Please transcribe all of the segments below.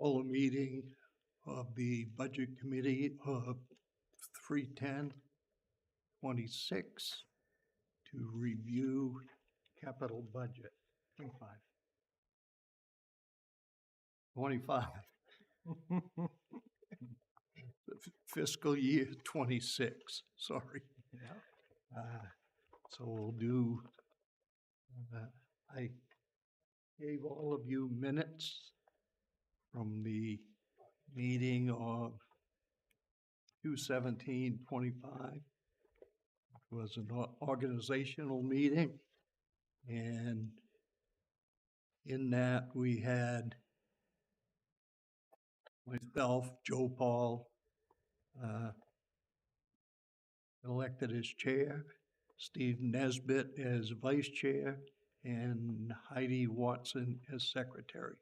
Call a meeting of the Budget Committee of 3/10/26 to review capital budget. 25. Fiscal year 26, sorry. So we'll do, I gave all of you minutes from the meeting of 2/17/25. It was an organizational meeting, and in that we had myself, Joe Paul, elected as chair, Steve Nesbitt as vice chair, and Heidi Watson as secretary.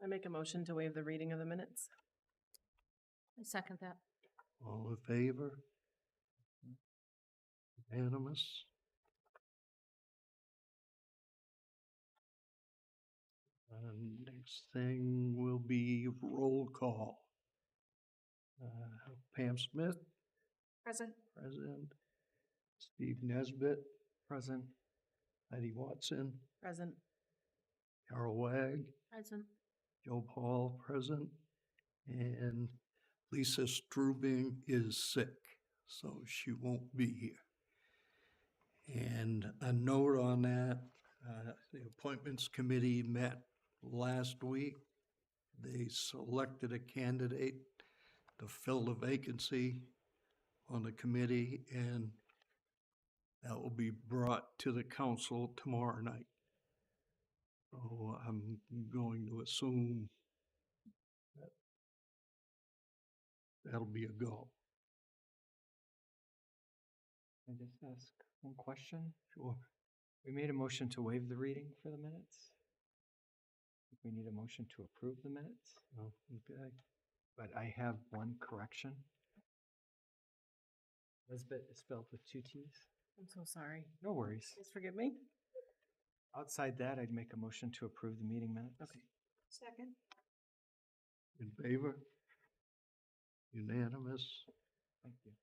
I make a motion to waive the reading of the minutes. I second that. All in favor? Unanimous? Next thing will be roll call. Pam Smith, Present. present. Steve Nesbitt, Present. Heidi Watson, Present. Carol Wag, Present. Joe Paul, present. And Lisa Strubing is sick, so she won't be here. And a note on that, the appointments committee met last week. They selected a candidate to fill the vacancy on the committee, and that will be brought to the council tomorrow night. So I'm going to assume that that'll be a go. Can I just ask one question? Sure. We made a motion to waive the reading for the minutes. We need a motion to approve the minutes, Oh, okay. but I have one correction. Lisbeth is spelled with 2 T's. I'm so sorry. No worries. Please forgive me. Outside that, I'd make a motion to approve the meeting minutes. Okay. Second. In favor? Unanimous? Thank you.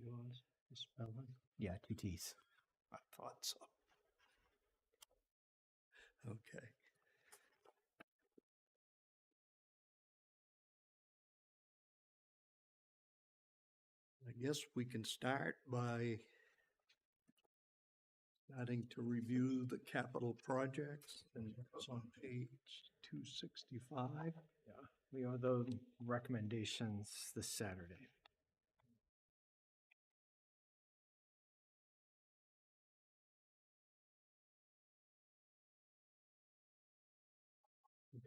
Yours, the spelling? Yeah, 2 T's. I thought so. Okay. I guess we can start by starting to review the capital projects, and it's on page 265. Yeah, we owe the recommendations this Saturday.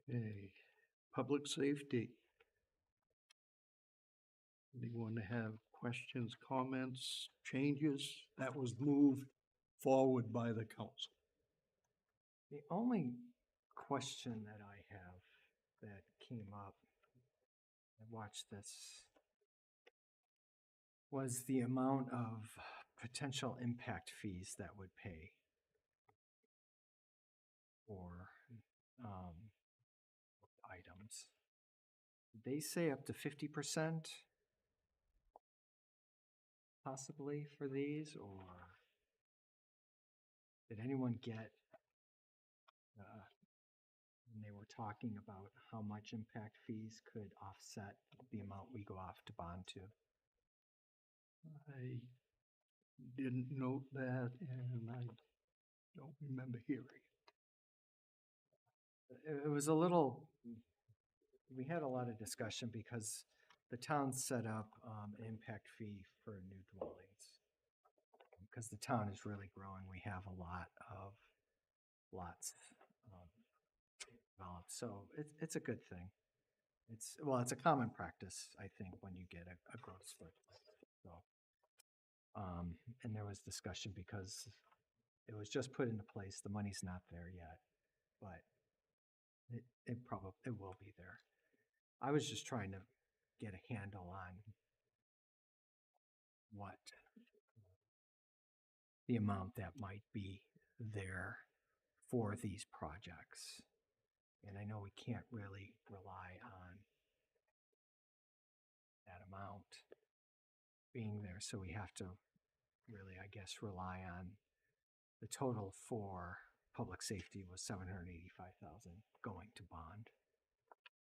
Okay, public safety. Anyone have questions, comments, changes? That was moved forward by the council. The only question that I have that came up, I watched this, was the amount of potential impact fees that would pay for items. Did they say up to 50% possibly for these, or did anyone get when they were talking about how much impact fees could offset the amount we go off to bond to? I didn't note that, and I don't remember hearing. It was a little, we had a lot of discussion because the town set up an impact fee for new dwellings. Because the town is really growing, we have a lot of lots developed, so it's a good thing. It's a common practice, I think, when you get a growth spurt. So, and there was discussion because it was just put into place. The money's not there yet, but it will be there. I was just trying to get a handle on what the amount that might be there for these projects. And I know we can't really rely on that amount being there, so we have to really, I guess, rely on the total for public safety was 785,000 going to bond.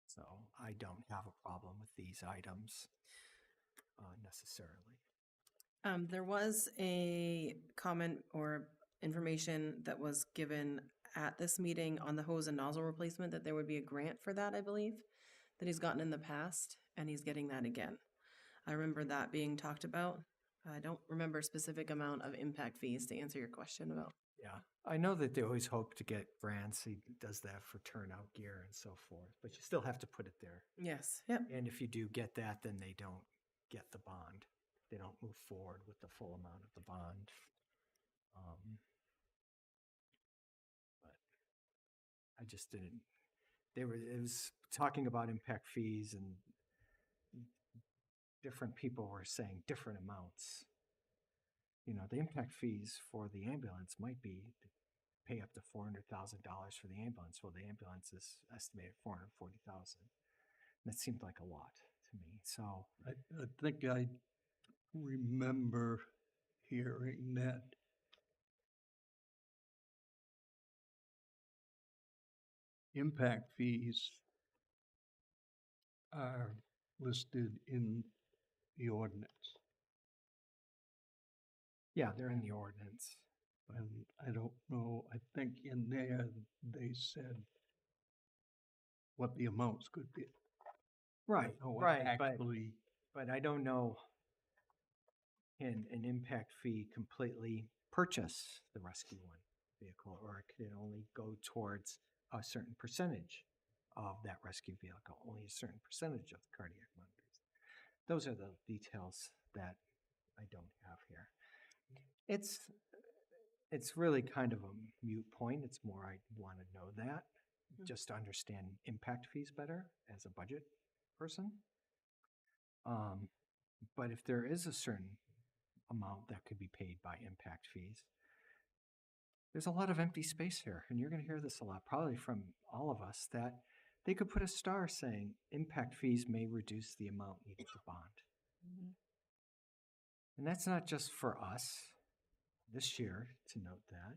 So I don't have a problem with these items necessarily. There was a comment or information that was given at this meeting on the hose and nozzle replacement that there would be a grant for that, I believe, that he's gotten in the past, and he's getting that again. I remember that being talked about. I don't remember a specific amount of impact fees to answer your question about. Yeah, I know that they always hope to get grants. He does that for turnout gear and so forth, but you still have to put it there. Yes, yep. And if you do get that, then they don't get the bond. They don't move forward with the full amount of the bond. But I just didn't. It was talking about impact fees, and different people were saying different amounts. You know, the impact fees for the ambulance might be to pay up to $400,000 for the ambulance. Well, the ambulance is estimated $440,000. That seemed like a lot to me. So I think I remember hearing that impact fees are listed in the ordinance. yeah, they're in the ordinance. And I don't know, I think in there they said what the amounts could be. I Right, don't know what right, actually, but I don't know, can an impact fee completely purchase the rescue one vehicle, or it can only go towards a certain percentage of that rescue vehicle, only a certain percentage of the cardiac monitors. Those are the details that I don't have here. It's really kind of a mute point. It's more I want to know that, just to understand impact fees better as a budget person. But if there is a certain amount that could be paid by impact fees, there's a lot of empty space here, and you're going to hear this a lot, probably from all of us, that they could put a star saying impact fees may reduce the amount needed to bond. And that's not just for us this year to note that.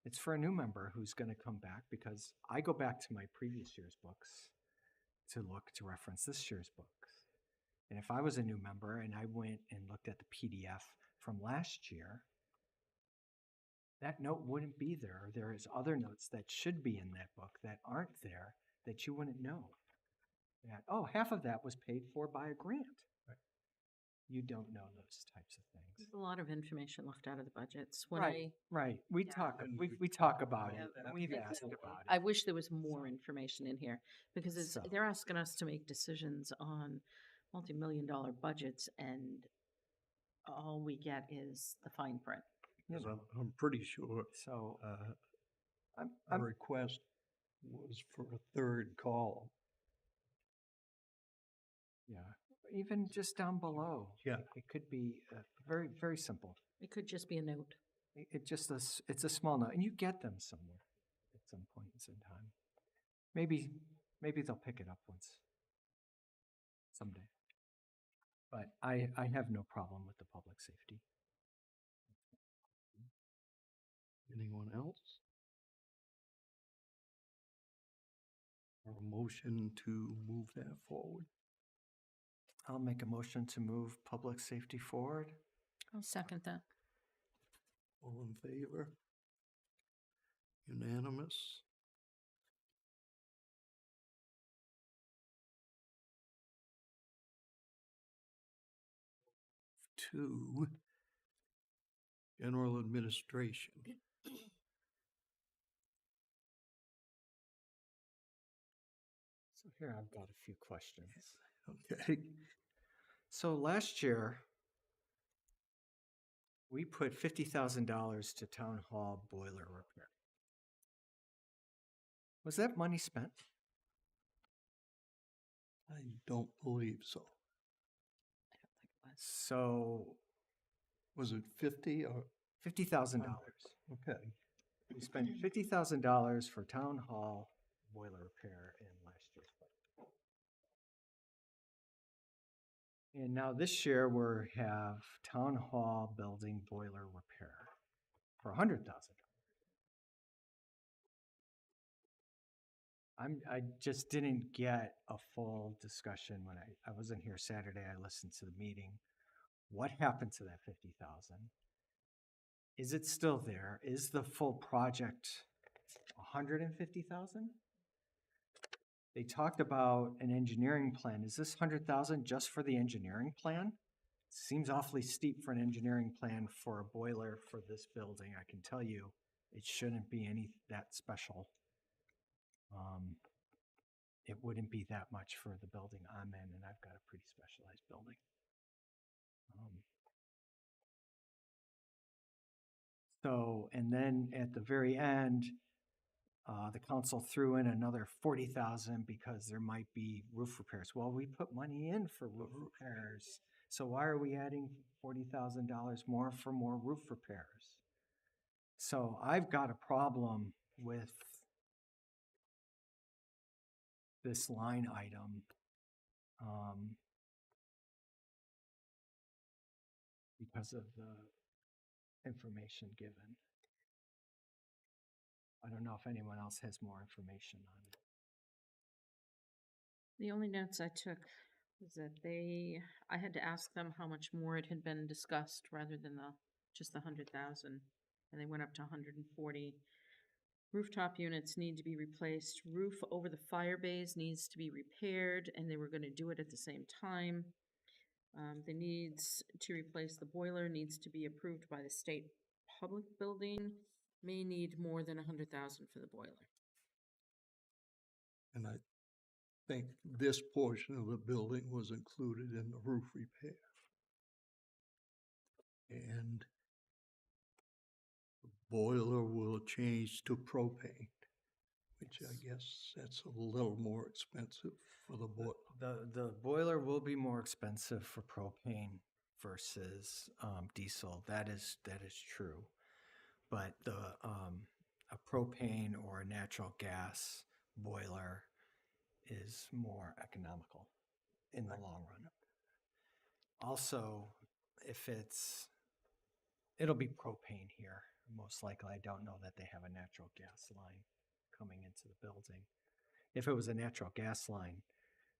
It's for a new member who's going to come back, because I go back to my previous year's books to look to reference this year's books. And if I was a new member and I went and looked at the PDF from last year, that note wouldn't be there. There is other notes that should be in that book that aren't there that you wouldn't know. That, oh, half of that was paid for by a grant. Right. You don't know those types of things. There's a lot of information left out of the budgets. When Right, right. We Yeah. talk, And we talk about Yeah. it. and We've asked about I it. wish there was more information in here, because it's, So- they're asking us to make decisions on multi-million-dollar budgets, and all we get is the fine print. You 'cause know, I'm pretty sure So a I'm request was for a third call. yeah, even just down below. Yeah. It could be very, very simple. It could just be a note. It just it's a small note, and you get them somewhere at some points in time. Maybe they'll pick it up once someday. But I have no problem with the public safety. Anyone else? Or a motion to move that forward? I'll make a motion to move public safety forward. I'll second that. All in favor? Unanimous? To general administration. So here I've got a few questions. Okay, So last year, we put $50,000 to town hall boiler repair. Was that money spent? I don't believe so. I don't think it was. So Was it 50 or, $50,000. okay, We spent $50,000 for town hall boiler repair in last year's budget. And now this year we have town hall building boiler repair for $100,000. I just didn't get a full discussion when I wasn't here Saturday. I listened to the meeting. What happened to that 50,000? Is it still there? Is the full project 150,000? They talked about an engineering plan. Is this 100,000 just for the engineering plan? Seems awfully steep for an engineering plan for a boiler for this building. I can tell you, it shouldn't be any that special. It wouldn't be that much for the building I'm in, and I've got a pretty specialized building. So, and then at the very end, the council threw in another 40,000 because there might be roof repairs. Well, we put money in for roof repairs, so why are we adding $40,000 more for more roof repairs? So I've got a problem with this line item. Because of the information given. I don't know if anyone else has more information on it. The only notes I took was that I had to ask them how much more it had been discussed rather than just the 100,000. And they went up to 140. Rooftop units need to be replaced. Roof over the fire bays needs to be repaired, and they were gonna do it at the same time. The needs to replace the boiler needs to be approved by the state public building, may need more than 100,000 for the boiler. And I think this portion of the building was included in the roof repair. And the boiler will change to propane, which I guess that's a little more expensive for the boiler. The boiler will be more expensive for propane versus diesel. That is true. But a propane or a natural gas boiler is more economical in the long run. Also, it'll be propane here, most likely. I don't know that they have a natural gas line coming into the building. If it was a natural gas line,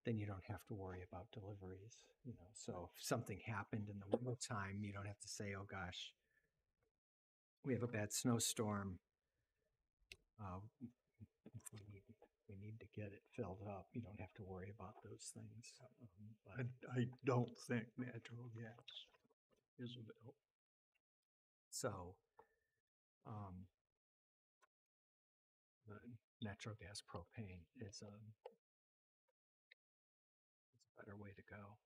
then you don't have to worry about deliveries, So if something happened in the wintertime, you don't have to say, oh gosh, we have a bad snowstorm. We need to get it filled up. You don't have to worry about those things. But I don't think natural gas is available. so, the natural gas propane is a better way to go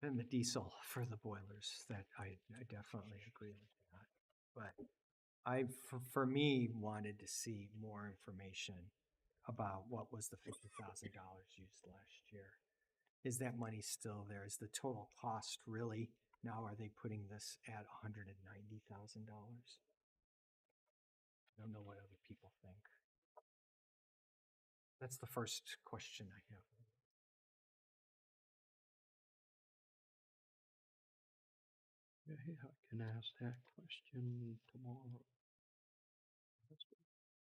than the diesel for the boilers. That I definitely agree with that. But for me, wanted to see more information about what was the $50,000 used last year. Is that money still there? Is the total cost really, now are they putting this at $190,000? I don't know what other people think. That's the first question I have. Yeah, I can ask that question tomorrow.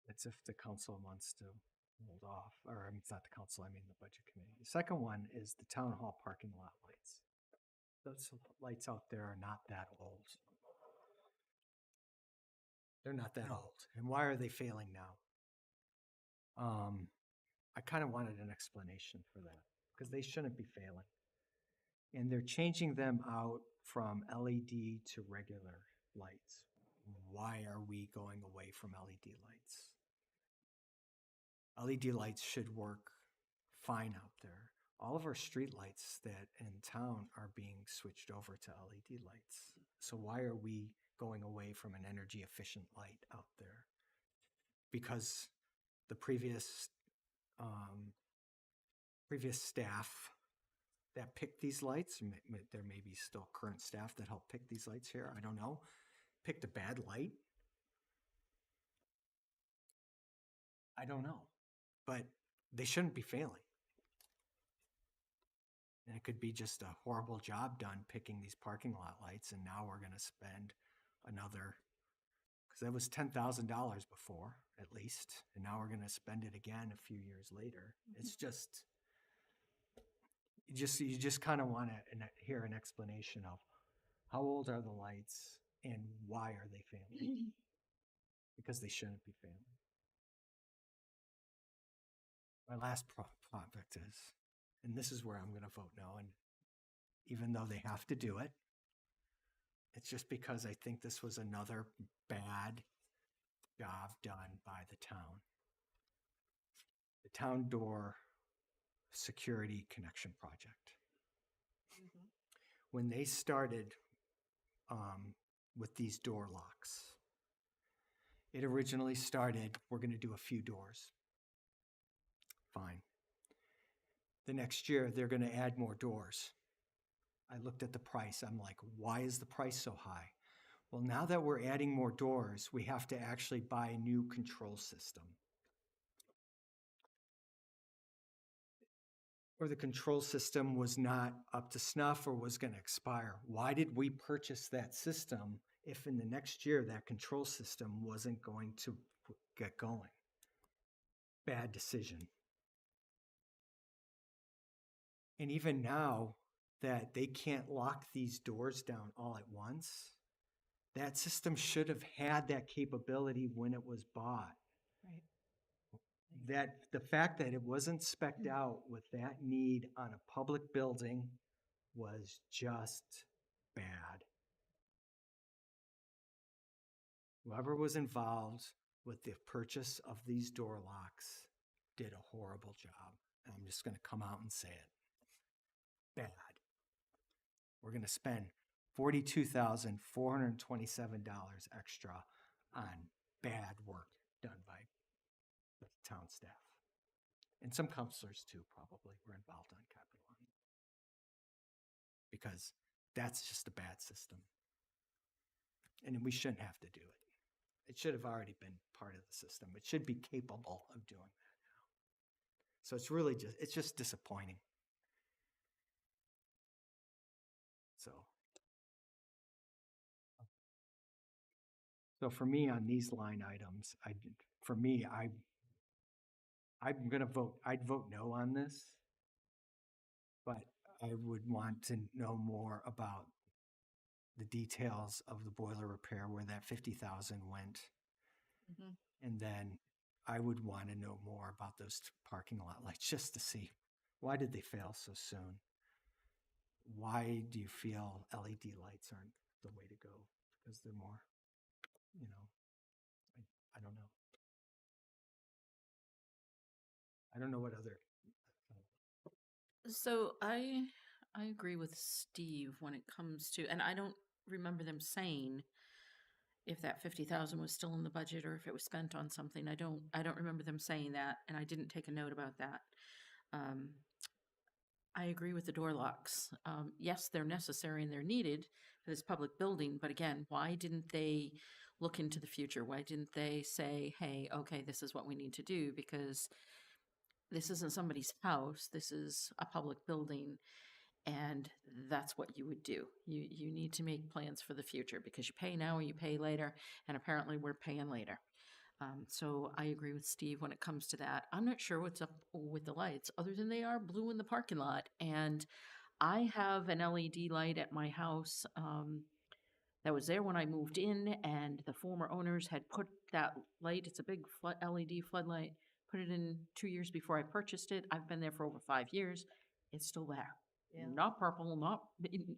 That's if the council wants to hold off, or it's not the council, I mean the budget committee. The second one is the town hall parking lot lights. Those lights out there are not that old. They're not that old. And why are they failing now? I kind of wanted an explanation for that, because they shouldn't be failing. And they're changing them out from LED to regular lights. Why are we going away from LED lights? LED lights should work fine out there. All of our street lights that in town are being switched over to LED lights. So why are we going away from an energy efficient light out there? Because the previous staff that picked these lights, there may be still current staff that help pick these lights here, I don't know. picked a bad light? I don't know, but they shouldn't be failing. And it could be just a horrible job done picking these parking lot lights, and now we're going to spend another, because that was $10,000 before, at least, and now we're going to spend it again a few years later. It's just, you just kind of want to hear an explanation of how old are the lights and why are they failing? Because they shouldn't be failing. My last project is, and this is where I'm going to vote no, and even though they have to do it, it's just because I think this was another bad job done by the town. The town door security connection project. When they started with these door locks, it originally started, we're going to do a few doors. Fine. The next year, they're going to add more doors. I looked at the price. I'm like, why is the price so high? Well, now that we're adding more doors, we have to actually buy a new control system. Or the control system was not up to snuff or was going to expire. Why did we purchase that system if in the next year that control system wasn't going to get going? Bad decision. And even now that they can't lock these doors down all at once, that system should have had that capability when it was bought. Right. That the fact that it wasn't spec'd out with that need on a public building was just bad. Whoever was involved with the purchase of these door locks did a horrible job. And I'm just going to come out and say it. Bad. We're going to spend $42,427 extra on bad work done by the town staff. And some counselors too probably were involved on capital line. Because that's just a bad system. And we shouldn't have to do it. It should have already been part of the system. It should be capable of doing that now. So it's really just disappointing. So for me on these line items, I'm gonna vote, I'd vote no on this. But I would want to know more about the details of the boiler repair, where that 50,000 went. And then I would want to know more about those parking lot lights, just to see, why did they fail so soon? Why do you feel LED lights aren't the way to go? Because they're more, I don't know. I don't know what other. So I agree with Steve when it comes to, and I don't remember them saying if that 50,000 was still in the budget or if it was spent on something. I don't remember them saying that, and I didn't take a note about that. I agree with the door locks. Yes, they're necessary and they're needed for this public building, but again, why didn't they look into the future? Why didn't they say, hey, okay, this is what we need to do? Because this isn't somebody's house, this is a public building, and that's what you would do. You need to make plans for the future, because you pay now or you pay later, and apparently we're paying later. So I agree with Steve when it comes to that. I'm not sure what's up with the lights, other than they are blue in the parking lot. And I have an LED light at my house that was there when I moved in, and the former owners had put that light, it's a big LED floodlight, put it in 2 years before I purchased it. I've been there for over 5 years. It's still there. Yeah. Not purple,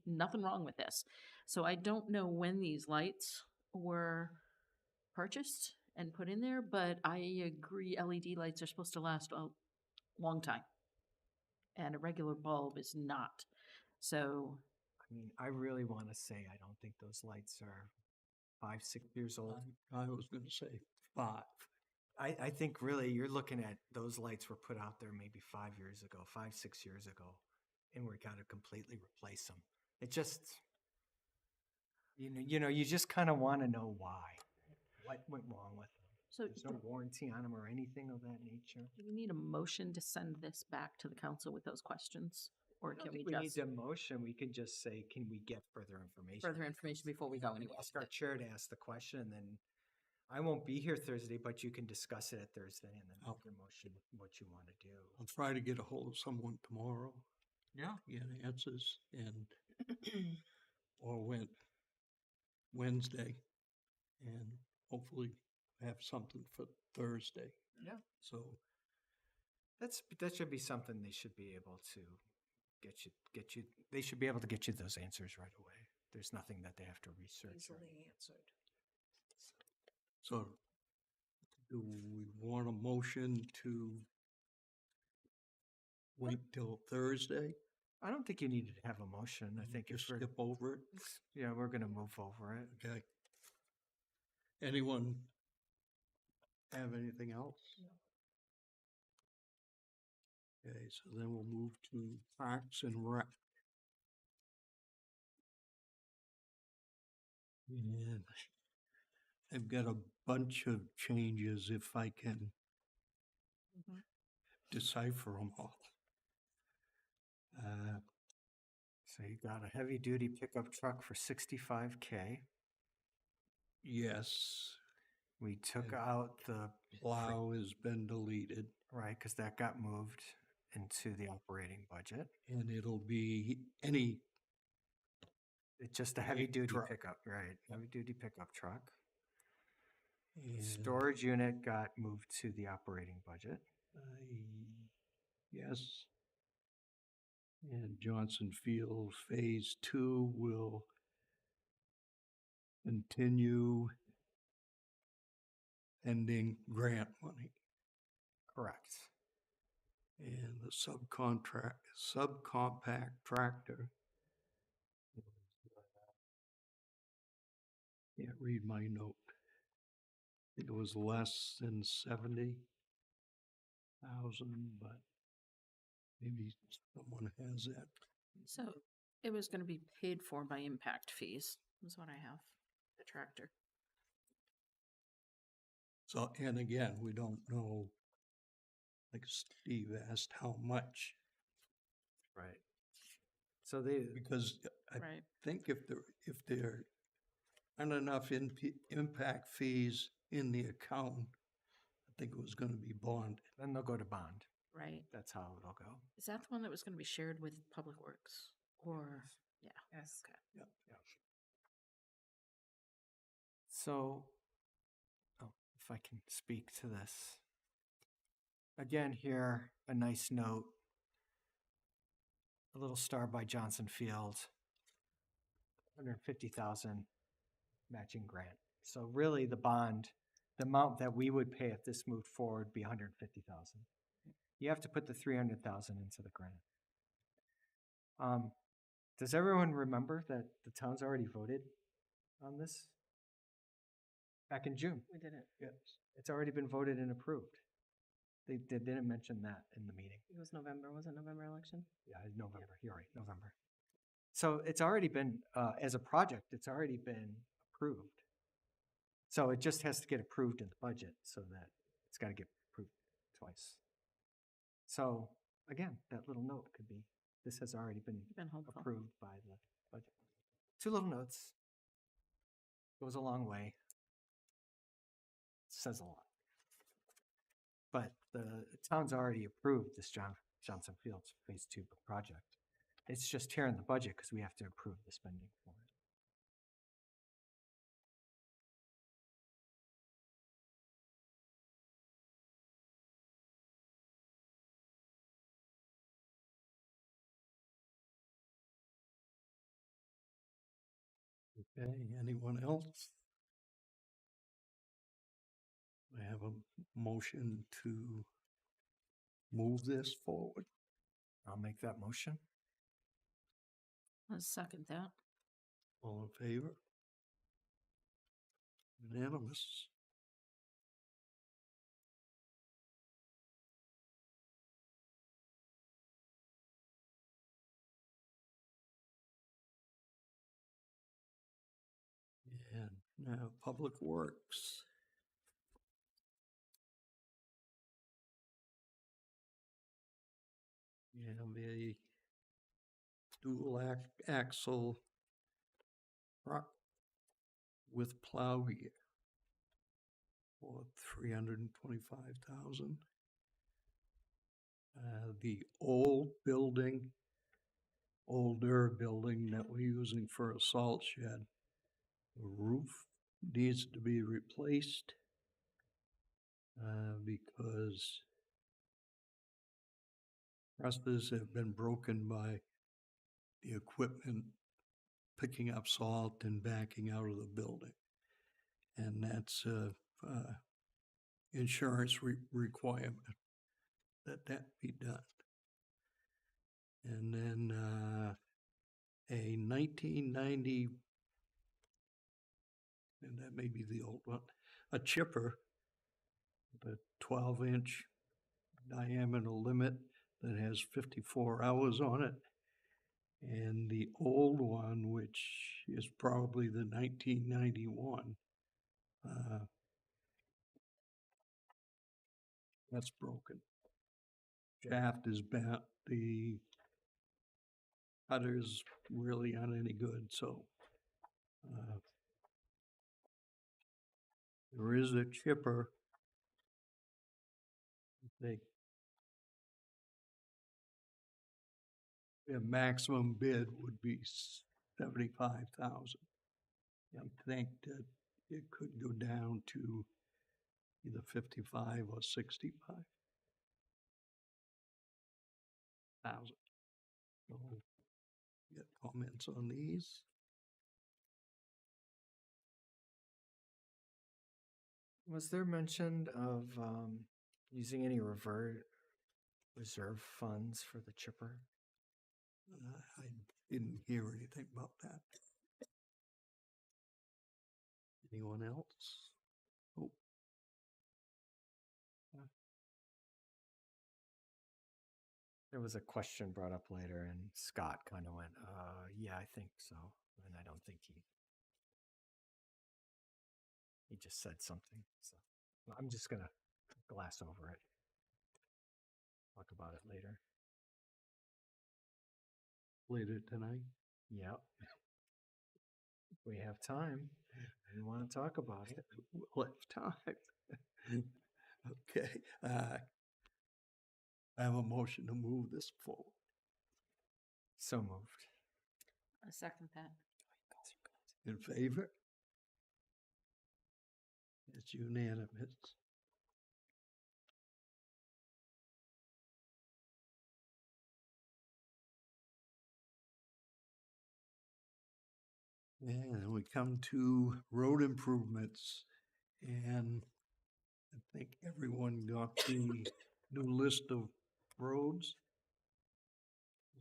nothing wrong with this. So I don't know when these lights were purchased and put in there, but I agree LED lights are supposed to last a long time. And a regular bulb is not. So I mean, I really want to say I don't think those lights are 5, 6 years old. I was going to say 5. I think really you're looking at those lights were put out there maybe 5 years ago, 5, 6 years ago, and we got to completely replace them. It just, You just kind of want to know why, what went wrong with them. So There's no warranty on them or anything of that nature. do we need a motion to send this back to the council with those questions? Or I don't can we think we need just a motion. We can just say, can we get further information? further information before we go We anywhere? ask our chair to ask the question, and then I won't be here Thursday, but you can discuss it at Thursday and then make your motion what you want to do. I'll try to get a hold of someone tomorrow, Yeah. get answers, and, or Wednesday, and hopefully have something for Thursday. Yeah. So, That should be something they should be able to get you, they should be able to get you those answers right away. There's nothing that they have to research. answered. so do we want a motion to wait till Thursday? I don't think you need to have a motion. I think if Just we're, skip over it? yeah, we're gonna move over it. Okay. Anyone have anything else? Okay, so then we'll move to Parks and Rec. And I've got a bunch of changes if I can decipher them all. So you got a heavy duty pickup truck for 65K. Yes, We took Yeah. out the plow has been deleted, right, because that got moved into the operating budget. and it'll be any, It's just a Big heavy duty truck. pickup, right? Heavy duty pickup truck. and Storage unit got moved to the operating budget. yes. And Johnson Field Phase 2 will continue pending grant money. Correct. And the subcompact tractor. Can't read my note. I think it was less than 70,000, but maybe someone has that. So it was gonna be paid for by impact fees, is what I have, the tractor. So, and again, we don't know, like Steve asked, how much, Right. So they, because I Right. think if there aren't enough impact fees in the account, I think it was gonna be bonded. then they'll go to bond. Right. That's how it'll go. Is that the one that was gonna be shared with Public Works? Or, yeah, Yes. okay. So, if I can speak to this. Again, here, a nice note. A little star by Johnson Field. 150,000 matching grant. So really the bond, the amount that we would pay if this moved forward would be 150,000. You have to put the 300,000 into the grant. Does everyone remember that the town's already voted on this? Back in June. We did it. Yes. It's already been voted and approved. They didn't mention that in the meeting. It was November, was it November election? Yeah, November, you're right, November. So it's already been, as a project, it's already been approved. So it just has to get approved in the budget so that it's got to get approved twice. So again, that little note could be, this has already been Been hopeful. approved by the budget. 2 little notes. Goes a long way. Says a lot. But the town's already approved this Johnson Fields Phase 2 project. It's just here in the budget because we have to approve the spending for it. Okay, anyone else? I have a motion to move this forward. I'll make that motion. I'll second that. All in favor? Unanimous. Now, Public Works. Yeah, the dual axle truck with plow gear for $325,000. The older building that we're using for a salt shed, the roof needs to be replaced because trusses have been broken by the equipment picking up salt and backing out of the building. And that's a insurance requirement that be done. And then a 1990, and that may be the old one, a chipper, the 12-inch diameter limit that has 54 hours on it. And the old one, which is probably the 1991, that's broken. Shaft is bent, the cutters really aren't any good, so there is a chipper. The maximum bid would be $75,000. I think that it could go down to either 55 or 65,000. So, get comments on these? Was there mention of using any reserve funds for the chipper? I didn't hear anything about that. Anyone else? Oh. There was a question brought up later, and Scott kind of went, yeah, I think so. And I don't think he just said something. So I'm just going to glass over it. Talk about it later. Later tonight? Yep. We have time. We want to talk about it. We'll have time. Okay. I have a motion to move this forward. So moved. A second that. In favor? It's unanimous. And we come to road improvements, and I think everyone got the new list of roads.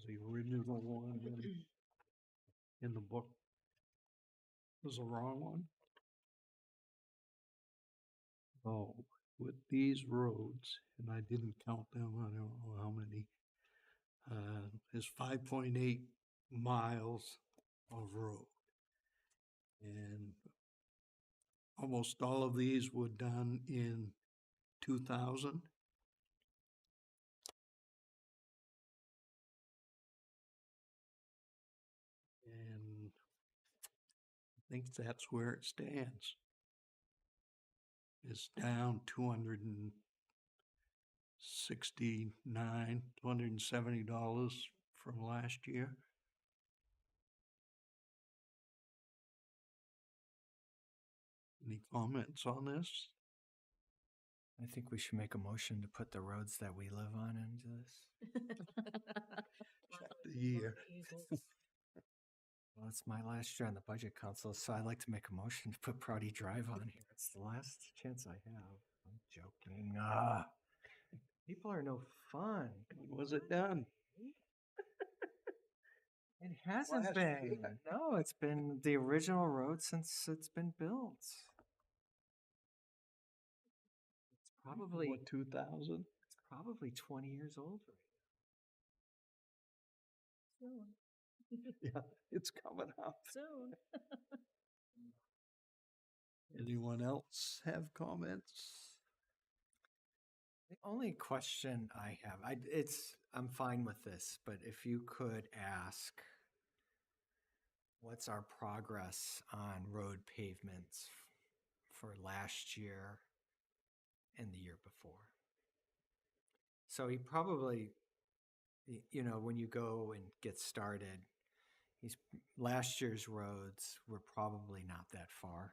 The original one in the book was the wrong one. Oh, with these roads, and I didn't count them, I don't know how many, there's 5.8 miles of road. And almost all of these were done in 2000. And I think that's where it stands. It's down $270 from last year. Any comments on this? I think we should make a motion to put the roads that we live on into this. Check the year. Well, it's my last year on the budget council, so I'd like to make a motion to put Prouty Drive on here. It's the last chance I have. I'm joking. People are no fun. When was it done? It hasn't Last been. year. No, it's been the original road since it's been built. It's probably What, 2000? it's probably 20 years old right Soon. Yeah, it's coming up. Soon. Anyone else have comments? The only question I have, I'm fine with this, but if you could ask, what's our progress on road pavements for last year and the year before? So he probably, when you go and get started, last year's roads were probably not that far.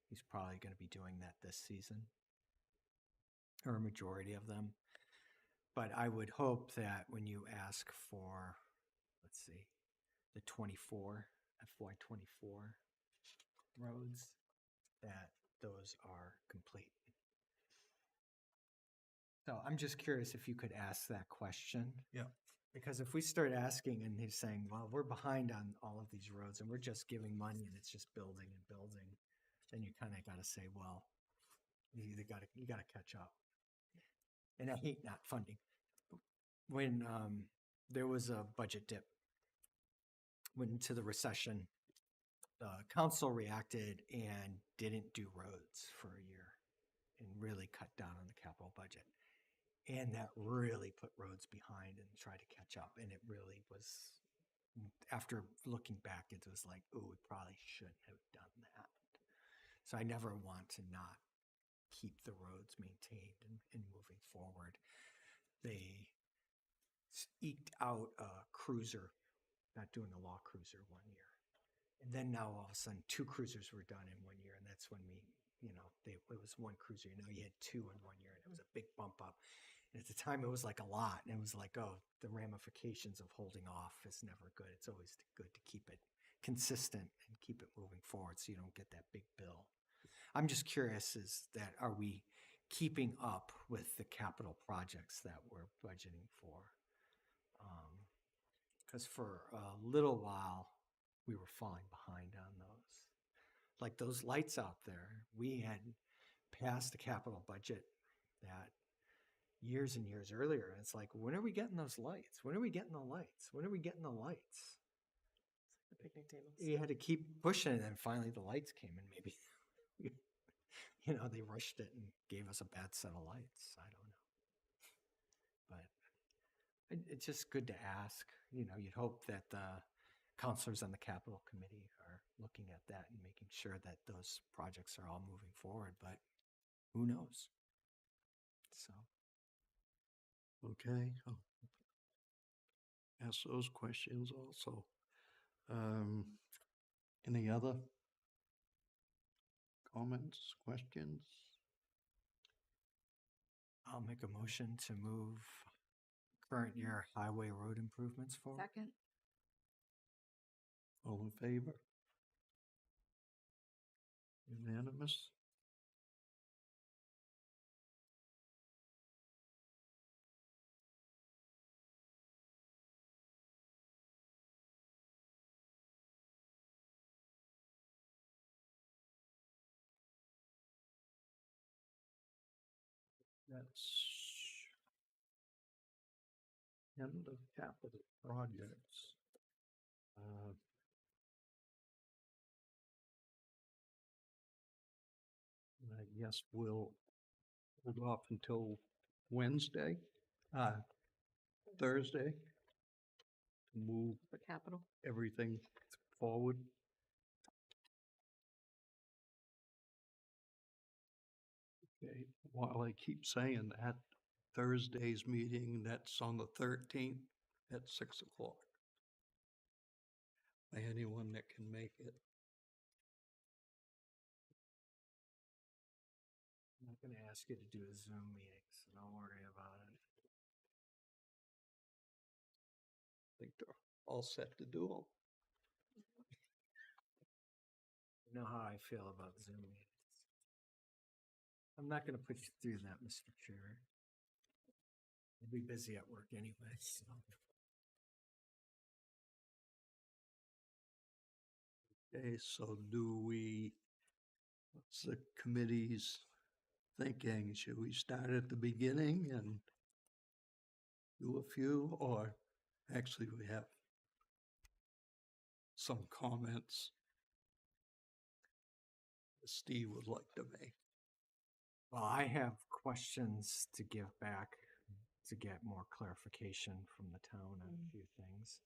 He's probably going to be doing that this season, or a majority of them. But I would hope that when you ask for, let's see, the 24, FY24 roads, that those are complete. So I'm just curious if you could ask that question. Yeah. Because if we start asking and he's saying, well, we're behind on all of these roads and we're just giving money and it's just building and building, then you kind of got to say, well, you got to catch up. And I hate not funding. When there was a budget dip, went into the recession, the council reacted and didn't do roads for a year and really cut down on the capital budget. And that really put roads behind and tried to catch up. And it really was, after looking back, it was like, oh, we probably shouldn't have done that. So I never want to not keep the roads maintained and moving forward. They eked out a cruiser, not doing a law cruiser 1 year. And then now all of a sudden 2 cruisers were done in 1 year. And that's when it was 1 cruiser. Now you had 2 in 1 year and it was a big bump up. And at the time it was like a lot. And it was like, oh, the ramifications of holding off is never good. It's always good to keep it consistent and keep it moving forward so you don't get that big bill. I'm just curious, are we keeping up with the capital projects that we're budgeting for? Because for a little while, we were falling behind on those. Like those lights out there, we had passed the capital budget that years and years earlier. And it's like, when are we getting those lights? When are we getting the lights? When are we getting the lights? The picnic tables. You had to keep pushing, and then finally the lights came, and maybe they rushed it and gave us a bad set of lights. I don't know, but it's just good to ask. You'd hope that the counselors on the capital committee are looking at that and making sure that those projects are all moving forward, but who knows? So Okay. I'll ask those questions also. Any other comments, questions? I'll make a motion to move current year highway road improvements forward. Second. All in favor? Unanimous? That's end of capital projects. I guess we'll hold off until Wednesday, Thursday, to move For capital. everything forward. Okay, while I keep saying that, Thursday's meeting, that's on the 13th at 6 o'clock. By anyone that can make it. I'm not going to ask you to do a Zoom meeting, so don't worry about it. I think they're all set to do them. You know how I feel about Zoom meetings. I'm not going to put you through that, Mr. Chair. You'll be busy at work anyway. So. Okay, so what's the committee's thinking? Should we start at the beginning and do a few, or actually we have some comments? Steve would like to make. Well, I have questions to give back to get more clarification from the town on a few things.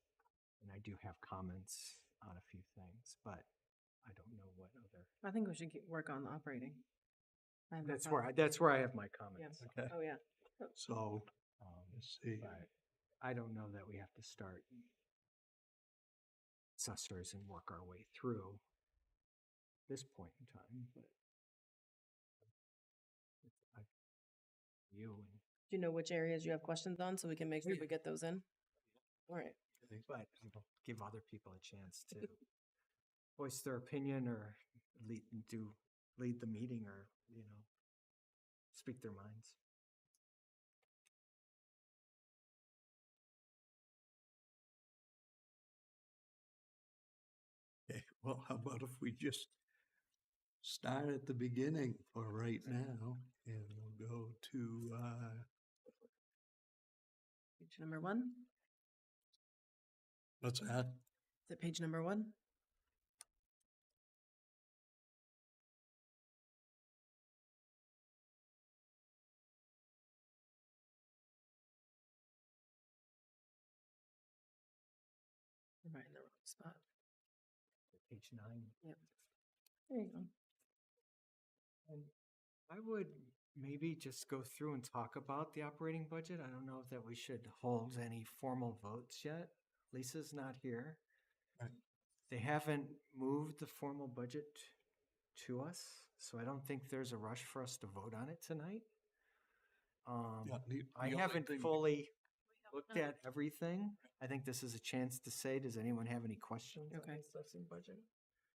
And I do have comments on a few things, but I don't know what other. I think we should work on the operating. I have no That's where I have my comments. Okay, Oh, yeah. so, Um, let's see. But I don't know that we have to start assessors and work our way through this point in time, but you and Do you know which areas you have questions on so we can make sure Yeah. we get those in? All right. but give other people a chance to voice their opinion or lead the meeting or, speak their minds. Okay, well, how about if we just start at the beginning for right now, and we'll go to, Page number 1. what's that? Is it page number 1? I'm right in the wrong spot. Page 9. Yep. There you go. And I would maybe just go through and talk about the operating budget. I don't know that we should hold any formal votes yet. Lisa's not here. Right. They haven't moved the formal budget to us, so I don't think there's a rush for us to vote on it tonight. Yeah, the I only haven't thing- fully looked at everything. I think this is a chance to say, does anyone have any questions on Okay. the assessing budget?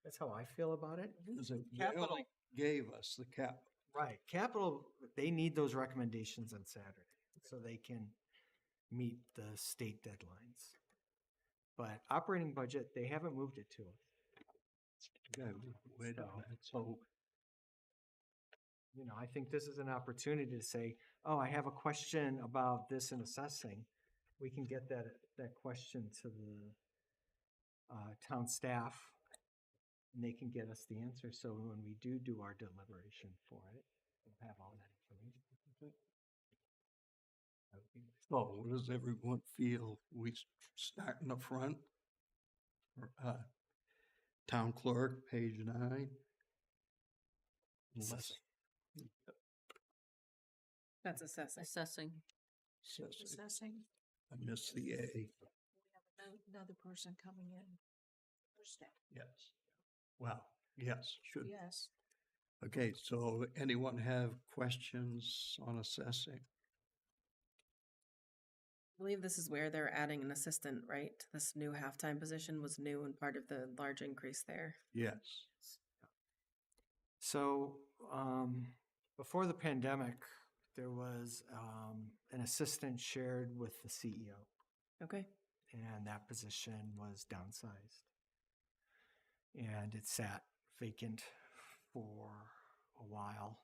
That's how I feel about it. Because they Capital. only gave us the cap. Right, capital, they need those recommendations on Saturday, so they can meet the state deadlines. But operating budget, they haven't moved it to us. Okay, wait a So- minute, so, I think this is an opportunity to say, oh, I have a question about this in assessing. We can get that question to the town staff, and they can get us the answer, so when we do our deliberation for it, we'll have all that information. That would be nice. so what does everyone feel? We start in the front? Town clerk, page 9. Unless- Assessing. That's assessing. Assessing. Assessing. Assessing. I missed the A, We have another person coming in. Thursday. yes. Well, yes, should. Yes. Okay, so anyone have questions on assessing? I believe this is where they're adding an assistant, right? This new halftime position was new and part of the large increase there. Yes. So, before the pandemic, there was an assistant shared with the CEO, Okay. and that position was downsized. And it sat vacant for a while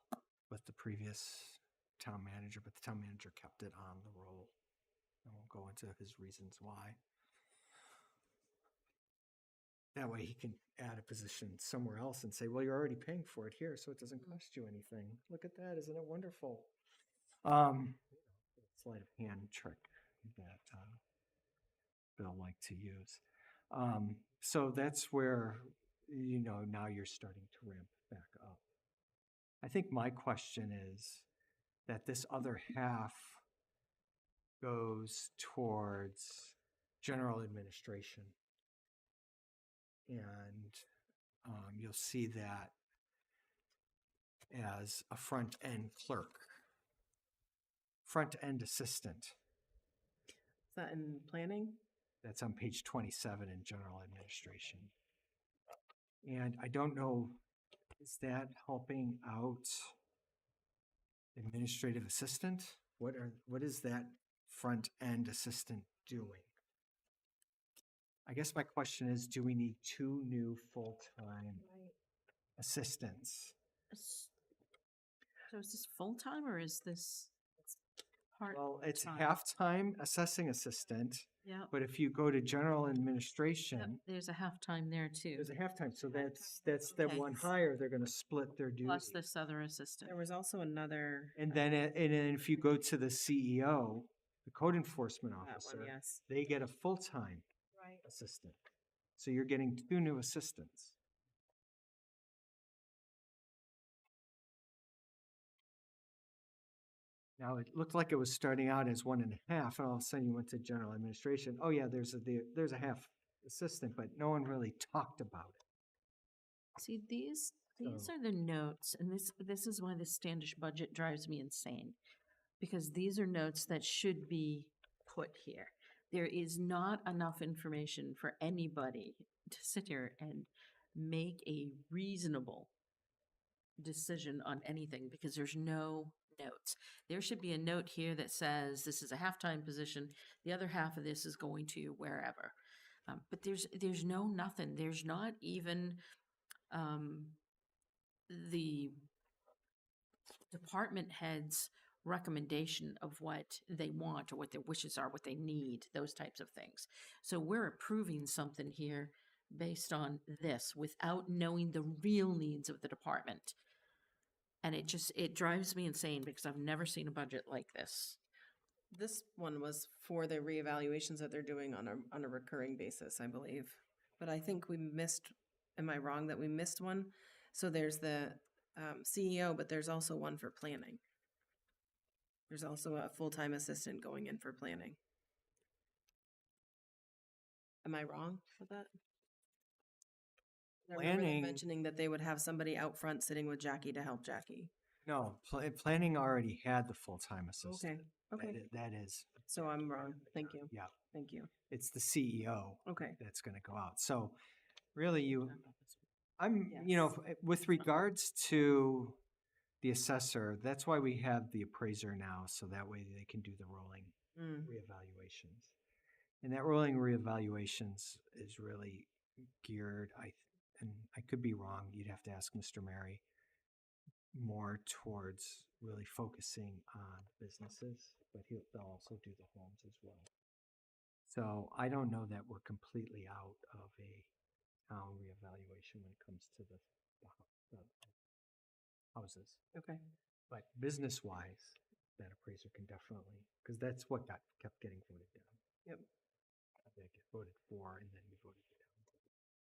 with the previous town manager, but the town manager kept it on the roll. I won't go into his reasons why. That way he can add a position somewhere else and say, well, you're already paying for it here, so it doesn't cost you anything. Look at that, isn't it wonderful? Sleight of hand trick that Bill liked to use. So that's where, now you're starting to ramp back up. I think my question is that this other half goes towards general administration. And you'll see that as a front-end clerk, front-end assistant. Is that in planning? That's on page 27 in general administration. And I don't know, is that helping out administrative assistant? What is that front-end assistant doing? I guess my question is, do we need 2 new full-time assistants? So is this full-time or is this part. Well, it's time. half-time assessing assistant, Yeah, but if you go to general administration, there's a half-time there too, there's a half-time, so that's the Okay. one hire, they're gonna split their plus duties. this other assistant. There was also another. And then if you go to the CEO, the code enforcement That one, officer, yes. they get a full-time Right. assistant. So you're getting two new assistants. Now, it looked like it was starting out as 1.5, and all of a sudden you went to general administration. Oh yeah, there's a half assistant, but no one really talked about it. See, these So- are the notes, and this is why the Standish budget drives me insane. Because these are notes that should be put here. There is not enough information for anybody to sit here and make a reasonable decision on anything because there's no notes. There should be a note here that says this is a halftime position. The other half of this is going to wherever. But there's no nothing. There's not even the department heads recommendation of what they want or what their wishes are, what they need, those types of things. So we're approving something here based on this without knowing the real needs of the department. And it drives me insane because I've never seen a budget like this. This one was for the reevaluations that they're doing on a recurring basis, I believe. But I think we missed, am I wrong that we missed one? So there's the CEO, but there's also one for planning. There's also a full-time assistant going in for planning. Am I wrong with that? I remember them Planning- mentioning that they would have somebody out front sitting with Jackie to help Jackie. No, planning already had the full-time assistant. Okay, That is, so I'm wrong. Thank you. yeah, Thank you. it's the CEO Okay. that's gonna go out. So really with regards to the assessor, that's why we have the appraiser now, so that way they can do the rolling Mm. reevaluations. And that rolling reevaluations is really geared, and I could be wrong, you'd have to ask Mr. Mary, more towards really focusing on businesses, but they'll also do the homes as well. So I don't know that we're completely out of a town reevaluation when it comes to the houses. Okay. But business-wise, that appraiser can definitely, because that's what kept getting voted down. Yep. They get voted for, and then we voted it down.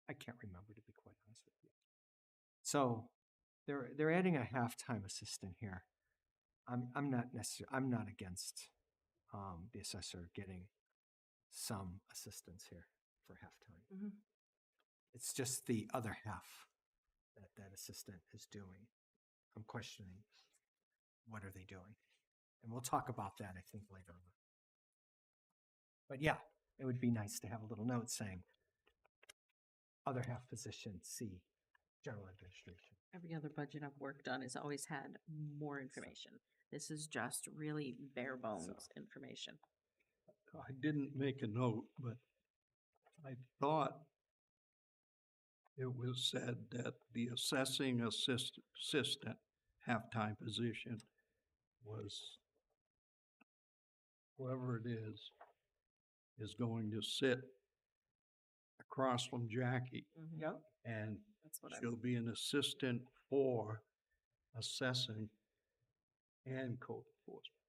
I can't remember, to be quite honest with you. So they're adding a halftime assistant here. I'm not against the assessor getting some assistance here for halftime. Mhm. It's just the other half that assistant is doing. I'm questioning, what are they doing? And we'll talk about that, I think, later on. But yeah, it would be nice to have a little note saying, other half position, C, general administration. Every other budget I've worked on has always had more information. This is just really bare bones information. I didn't make a note, but I thought it was said that the assessing assistant halftime position was whoever it is going to sit across from Jackie, Mhm. Yep. and That's what I. she'll be an assistant for assessing and code enforcement.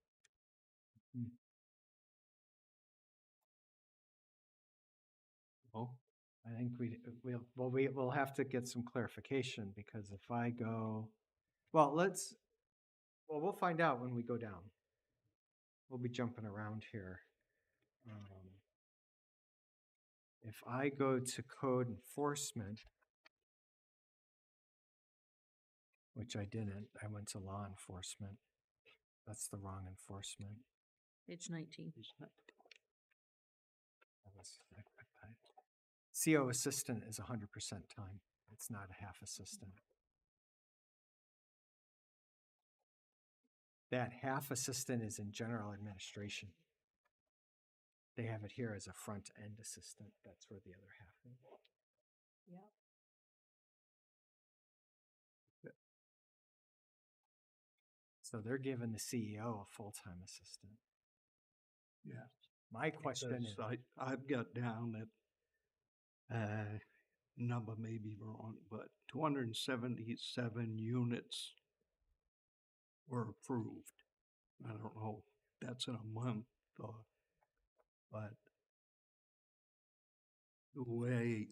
Oh, I think we'll have to get some clarification, because if I go, we'll find out when we go down. We'll be jumping around here. If I go to code enforcement, which I didn't, I went to law enforcement. That's the wrong enforcement. Page 19. CO assistant is 100% time. It's not a half assistant. That half assistant is in general administration. They have it here as a front end assistant. That's where the other half is. Yep. So they're giving the CEO a full-time assistant. Yeah. My question is, Because I've got down that, number may be wrong, but 277 units were approved. I don't know if that's in a month or, but the way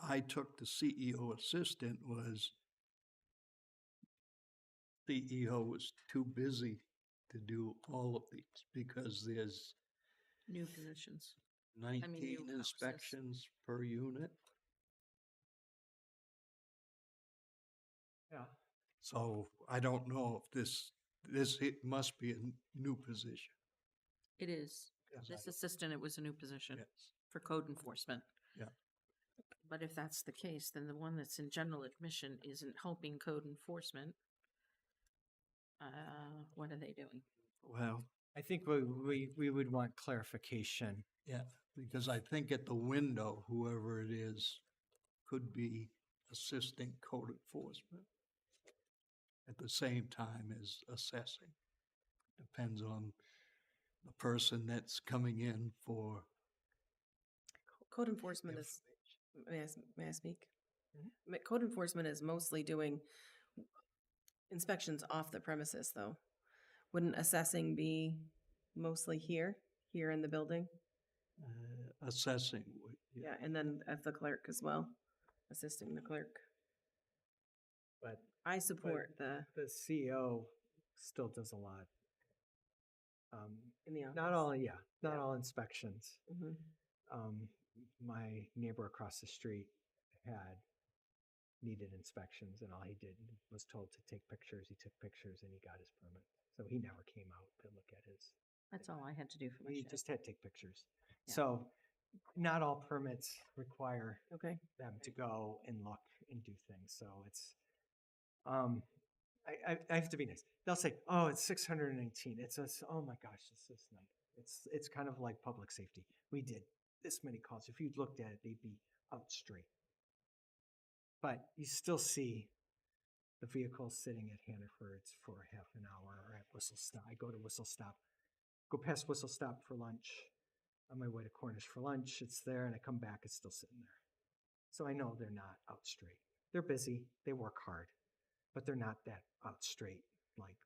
I took the CEO assistant was CEO was too busy to do all of these because there's New positions. 19 new houses. inspections per unit. yeah, So I don't know if it must be a new position. It is. Yes, This I- assistant, it was a new position Yes, for code enforcement. yeah. But if that's the case, then the one that's in general admission isn't helping code enforcement. What are they doing? Well, I think we would want clarification. yeah, because I think at the window, whoever it is could be assisting code enforcement at the same time as assessing. Depends on the person that's coming in for. Code enforcement is, may I speak? Mhm. Code enforcement is mostly doing inspections off the premises, though. Wouldn't assessing be mostly here in the building? Assessing. Yeah, and then as the clerk as well, assisting the clerk. But I support the, the CEO still does a lot. in the office. Not all inspections. Mhm. My neighbor across the street needed inspections, and all he did was told to take pictures. He took pictures and he got his permit. So he never came out to look at his. That's all I had to do for my He shed. just had to take pictures. Yeah. So not all permits require Okay, them to go and look and do things. So it's, I have to be nice. They'll say, "Oh, it's 619." Oh my gosh, this is nice. It's kind of like public safety. We did this many calls. If you'd looked at it, they'd be out straight. But you still see the vehicle sitting at Hannaford's for a half an hour, or at Whistle Stop. I go to Whistle Stop, go past Whistle Stop for lunch. On my way to Cornish for lunch, it's there, and I come back, it's still sitting there. So I know they're not out straight. They're busy, they work hard, but they're not that out straight, like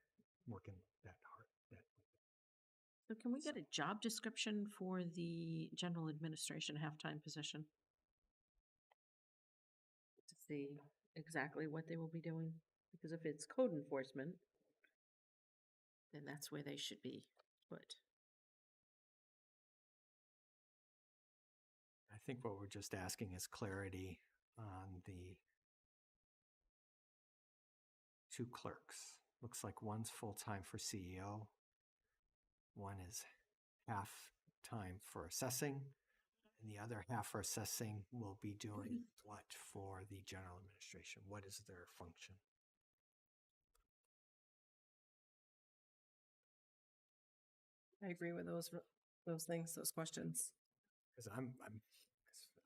working that hard. So can we get a job description for the general administration halftime position? To see exactly what they will be doing, because if it's code enforcement, then that's where they should be put. I think what we're just asking is clarity on the two clerks. Looks like one's full-time for CEO. One is half-time for assessing, and the other half for assessing will be doing what for the general administration? What is their function? I agree with those things, those questions. Because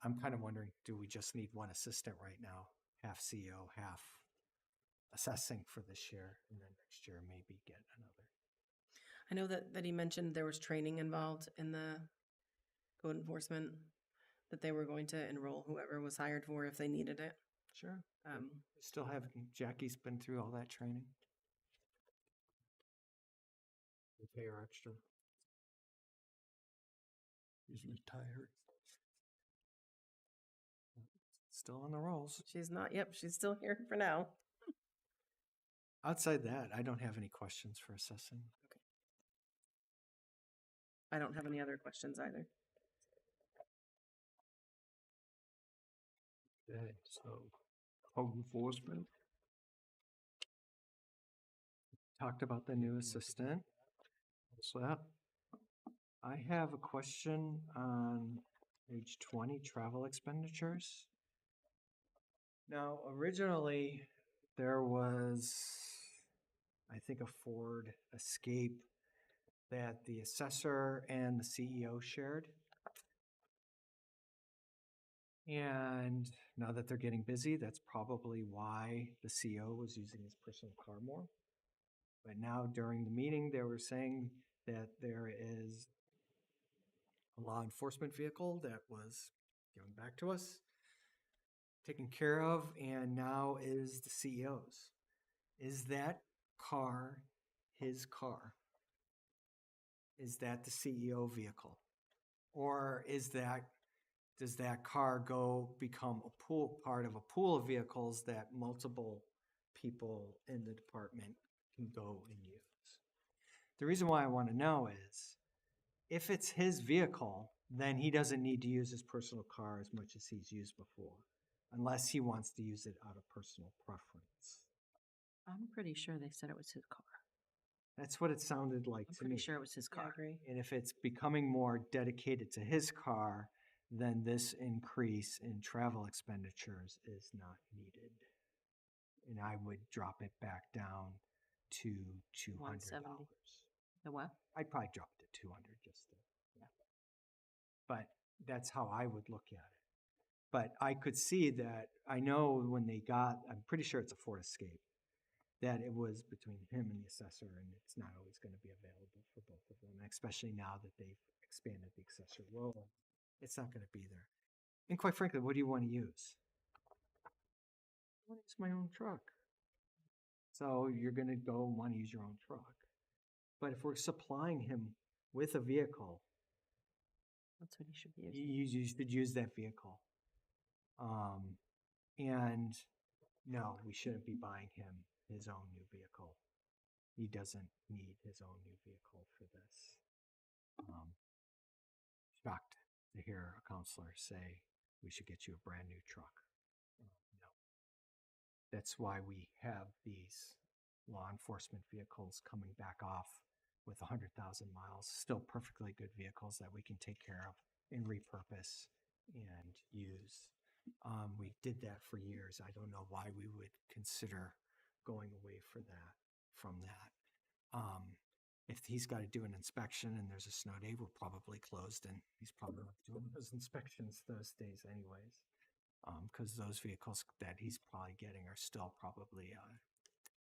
I'm kind of wondering, do we just need one assistant right now? Half CEO, half assessing for this year, and then next year maybe get another. I know that he mentioned there was training involved in the code enforcement, that they were going to enroll whoever was hired for if they needed it. Sure. Um, Still have, Jackie's been through all that training. We pay her extra. He's retired. Still on the rolls. she's not, yep, she's still here for now. Outside that, I don't have any questions for assessing. I don't have any other questions either. Okay, so code enforcement. Talked about the new assistant. What's that? I have a question on page 20, travel expenditures. Now, originally, there was, I think, a Ford Escape that the assessor and the CEO shared. And now that they're getting busy, that's probably why the CEO was using his personal car more. But now during the meeting, they were saying that there is a law enforcement vehicle that was given back to us, taken care of, and now is the CEO's. Is that car his car? Is that the CEO vehicle? Or does that car become a part of a pool of vehicles that multiple people in the department can go and use? The reason why I want to know is, if it's his vehicle, then he doesn't need to use his personal car as much as he's used before, unless he wants to use it out of personal preference. I'm pretty sure they said it was his car. That's what it sounded like I'm to me. pretty sure it was his Yeah, I car. agree. And if it's becoming more dedicated to his car, then this increase in travel expenditures is not needed. And I would drop it back down to $200. 170. The what? I'd probably drop it to 200 just to, yeah. But that's how I would look at it. But I could see that, I know when they got, I'm pretty sure it's a Ford Escape, that it was between him and the assessor, and it's not always going to be available for both of them, especially now that they've expanded the accessory role. It's not going to be there. And quite frankly, what do you want to use? I want to use my own truck. So you're going to go want to use your own truck. But if we're supplying him with a vehicle, That's what he should be using. you should use that vehicle. And no, we shouldn't be buying him his own new vehicle. He doesn't need his own new vehicle for this. Shocked to hear a counselor say we should get you a brand new truck. No. That's why we have these law enforcement vehicles coming back off with 100,000 miles, still perfectly good vehicles that we can take care of and repurpose and use. We did that for years. I don't know why we would consider going away from that. If he's got to do an inspection and there's a snow day, we're probably closed, and he's probably not doing those inspections those days anyways. Because those vehicles that he's probably getting are still probably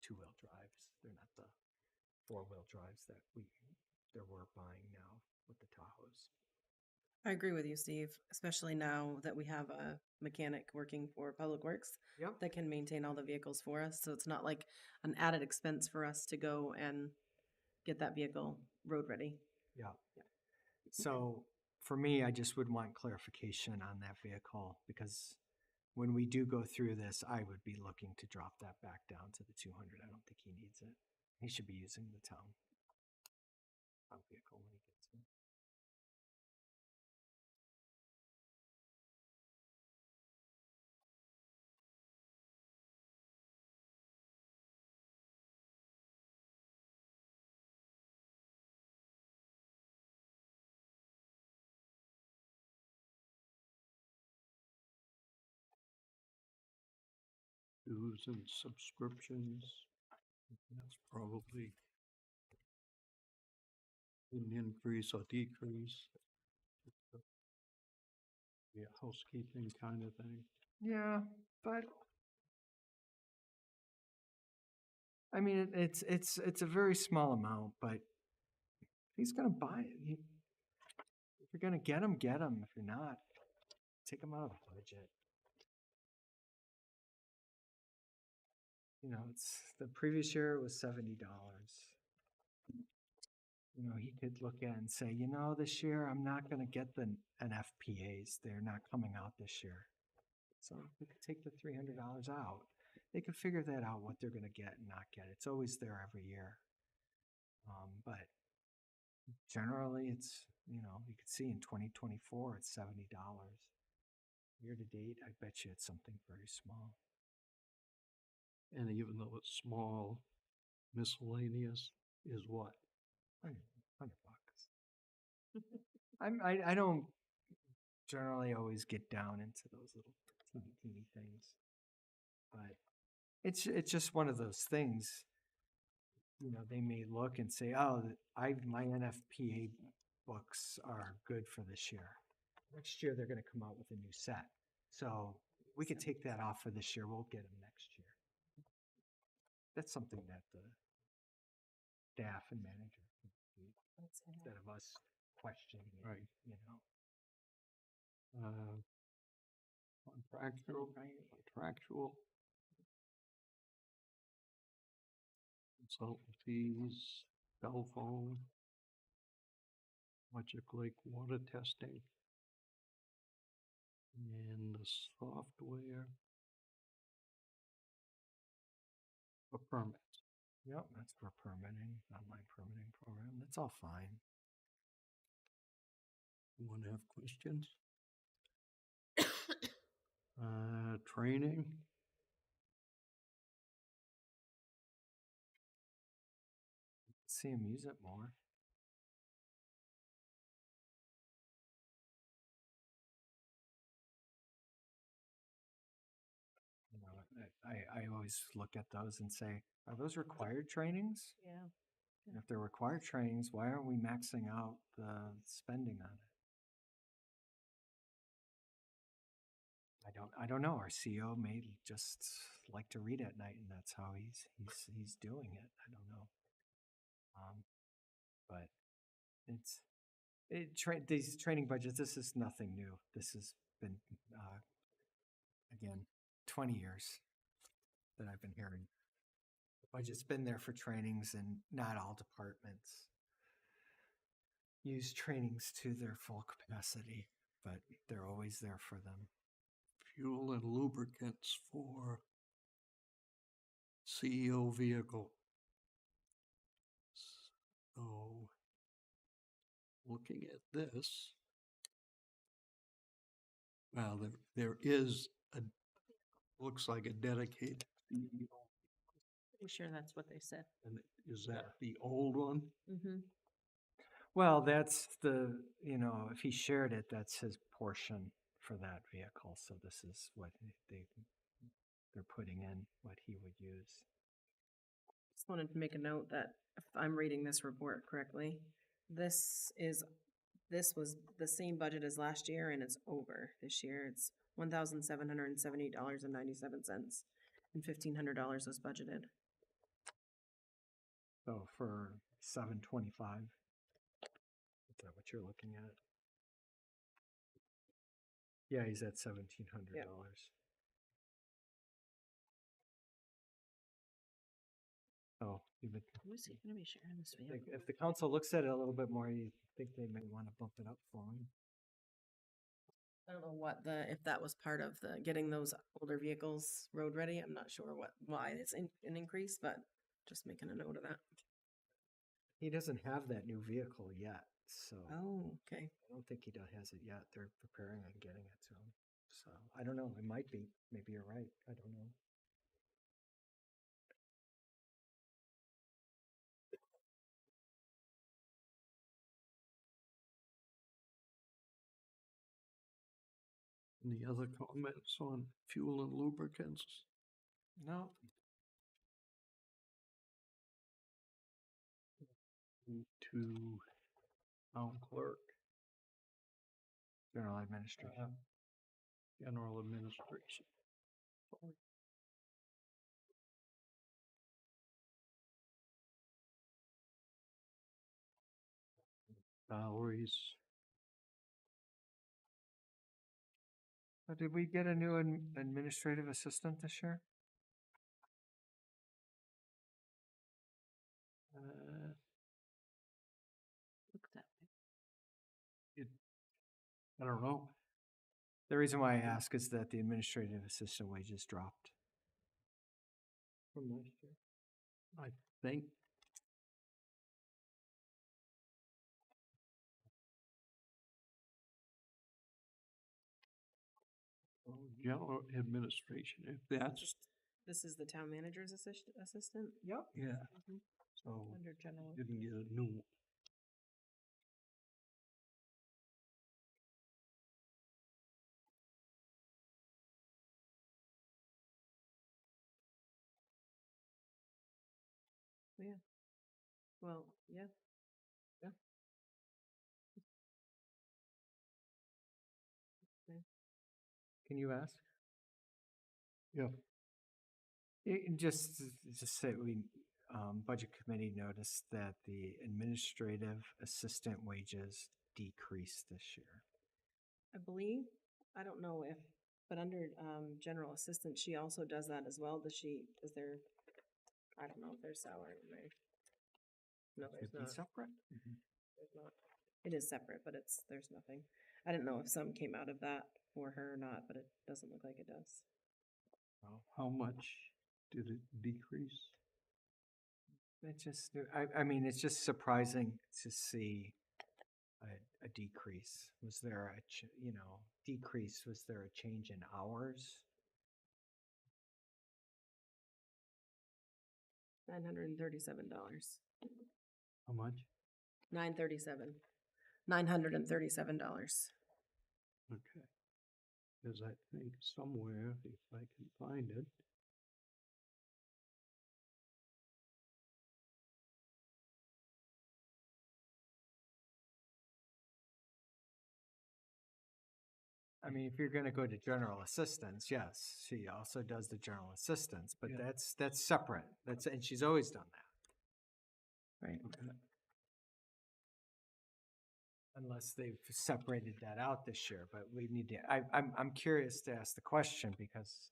two-wheel drives. They're not the four-wheel drives that we're buying now with the Tahoes. I agree with you, Steve, especially now that we have a mechanic working for Public Works Yep. that can maintain all the vehicles for us. So it's not like an added expense for us to go and get that vehicle road ready. Yeah. So for me, I just would want clarification on that vehicle, because when we do go through this, I would be looking to drop that back down to the 200. I don't think he needs it. He should be using the town vehicle when he gets it. Dues and subscriptions, that's probably an increase or decrease. Yeah, housekeeping kind of thing. Yeah, but I mean, it's a very small amount, but he's gonna buy it. If you're gonna get him, get him. If you're not, take him out of the budget. You know, it's the previous year it was $70. You know, he could look at and say, you know, this year I'm not going to get the NFPAs. They're not coming out this year. So we could take the $300 out. They could figure that out, what they're going to get and not get. It's always there every year. But generally it's, you know, you could see in 2024, it's $70. Year to date, I bet you it's something very small. And even though it's small, miscellaneous is what? $100. I don't generally always get down into those little teeny things, but it's just one of those things. You know, they may look and say, "Oh, my NFPA books are good for this year." Next year they're going to come out with a new set, so we could take that off for this year. We'll get them next year. That's something that the staff and manager can do instead of us questioning it, Right. you know. Contractual. Consultant fees, cell phone. Magic Lake water testing. And the software. For permits. Yep, that's for permitting, online permitting program. That's all fine. Anyone have questions? Training. See him use it more. You know, I always look at those and say, are those required trainings? Yeah. And if they're required trainings, why aren't we maxing out the spending on it? I don't know. Our CEO may just like to read at night, and that's how he's doing it. I don't know. But these training budgets. This is nothing new. This has been again 20 years that I've been hearing. The budget's been there for trainings, and not all departments use trainings to their full capacity, but they're always there for them. Fuel and lubricants for CEO vehicle. So, looking at this, well, there is looks like a dedicated CEO. Pretty sure that's what they said. And is that the old one? Mm-hmm. Well, that's if he shared it, that's his portion for that vehicle. So this is what they're putting in, what he would use. Just wanted to make a note that if I'm reading this report correctly, this was the same budget as last year, and it's over this year. It's $1,778.97, and $1,500 was budgeted. So for 725, is that what you're looking at? Yeah, he's at $1,700. Oh, even Who's he gonna be sharing this vehicle? if the council looks at it a little bit more, you think they may want to bump it up for him. I don't know if that was part of the getting those older vehicles road ready. I'm not sure why it's an increase, but just making a note of that. He doesn't have that new vehicle yet, so Oh, okay. I don't think he has it yet. They're preparing on getting it to him. So I don't know. It might be. Maybe you're right. I don't know. Any other comments on fuel and lubricants? No. To town clerk, General administration. general administration. Salaries. Did we get a new administrative assistant this year? Look that way. I don't know. The reason why I ask is that the administrative assistant wages dropped from last year. I think. General administration, if that's, This is the town manager's assistant? Yep. yeah, Mhm. so Under general. didn't get a new one. Yeah. Well, yeah. Yeah. Can you ask? Yeah. Just say budget committee noticed that the administrative assistant wages decrease this year. I believe, I don't know if, but under, general assistant, she also does that as well. Is there, I don't know if there's salary in there. No, Would there's be not. separate? There's not. It is separate, but there's nothing. I didn't know if some came out of that for her or not, but it doesn't look like it does. Well, How much did it decrease? it just, I mean, it's just surprising to see a decrease. Was there decrease? Was there a change in hours? $937. How much? $937. Okay. Because I think somewhere, if I can find it. I mean, if you're gonna go to general assistance, yes, she also does the general assistance, but Yeah. that's separate. And she's always done that. Right. Okay. Unless they've separated that out this year, but we need to, I'm curious to ask the question because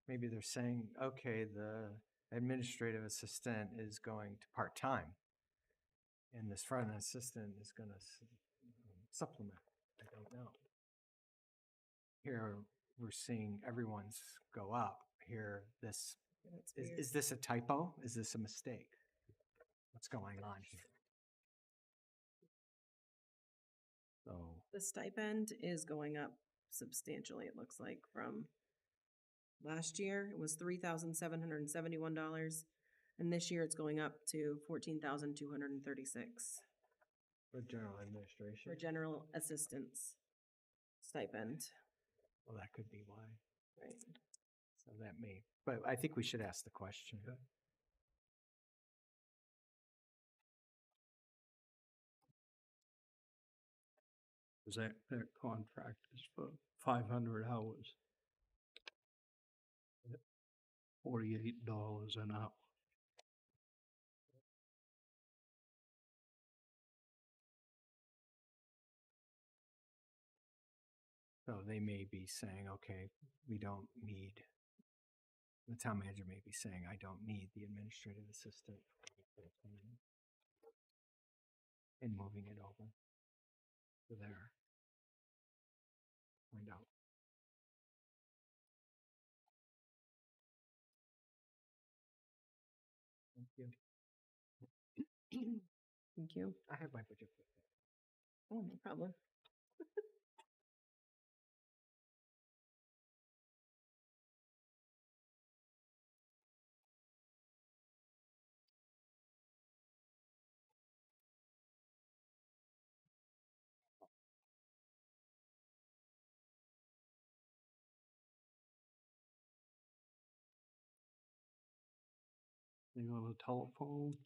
maybe they're saying, okay, the administrative assistant is going to part-time. And this front-end assistant is gonna supplement. I don't know. Here, we're seeing everyone's go up. Here, That's is weird. this a typo? Is this a mistake? What's going on here? So, The stipend is going up substantially, it looks like, from last year. It was $3,771. And this year it's going up to $14,236 for general administration, for general assistance stipend. well, that could be why. Right. So that may, but I think we should ask the question. Because that contract is for 500 hours. $48 an hour. So they may be saying, okay, we don't need, the town manager may be saying, I don't need the administrative assistant. And moving it over to there. Find out. Thank you. Thank you. I have my budget. Oh, no problem. Thing on the telephone,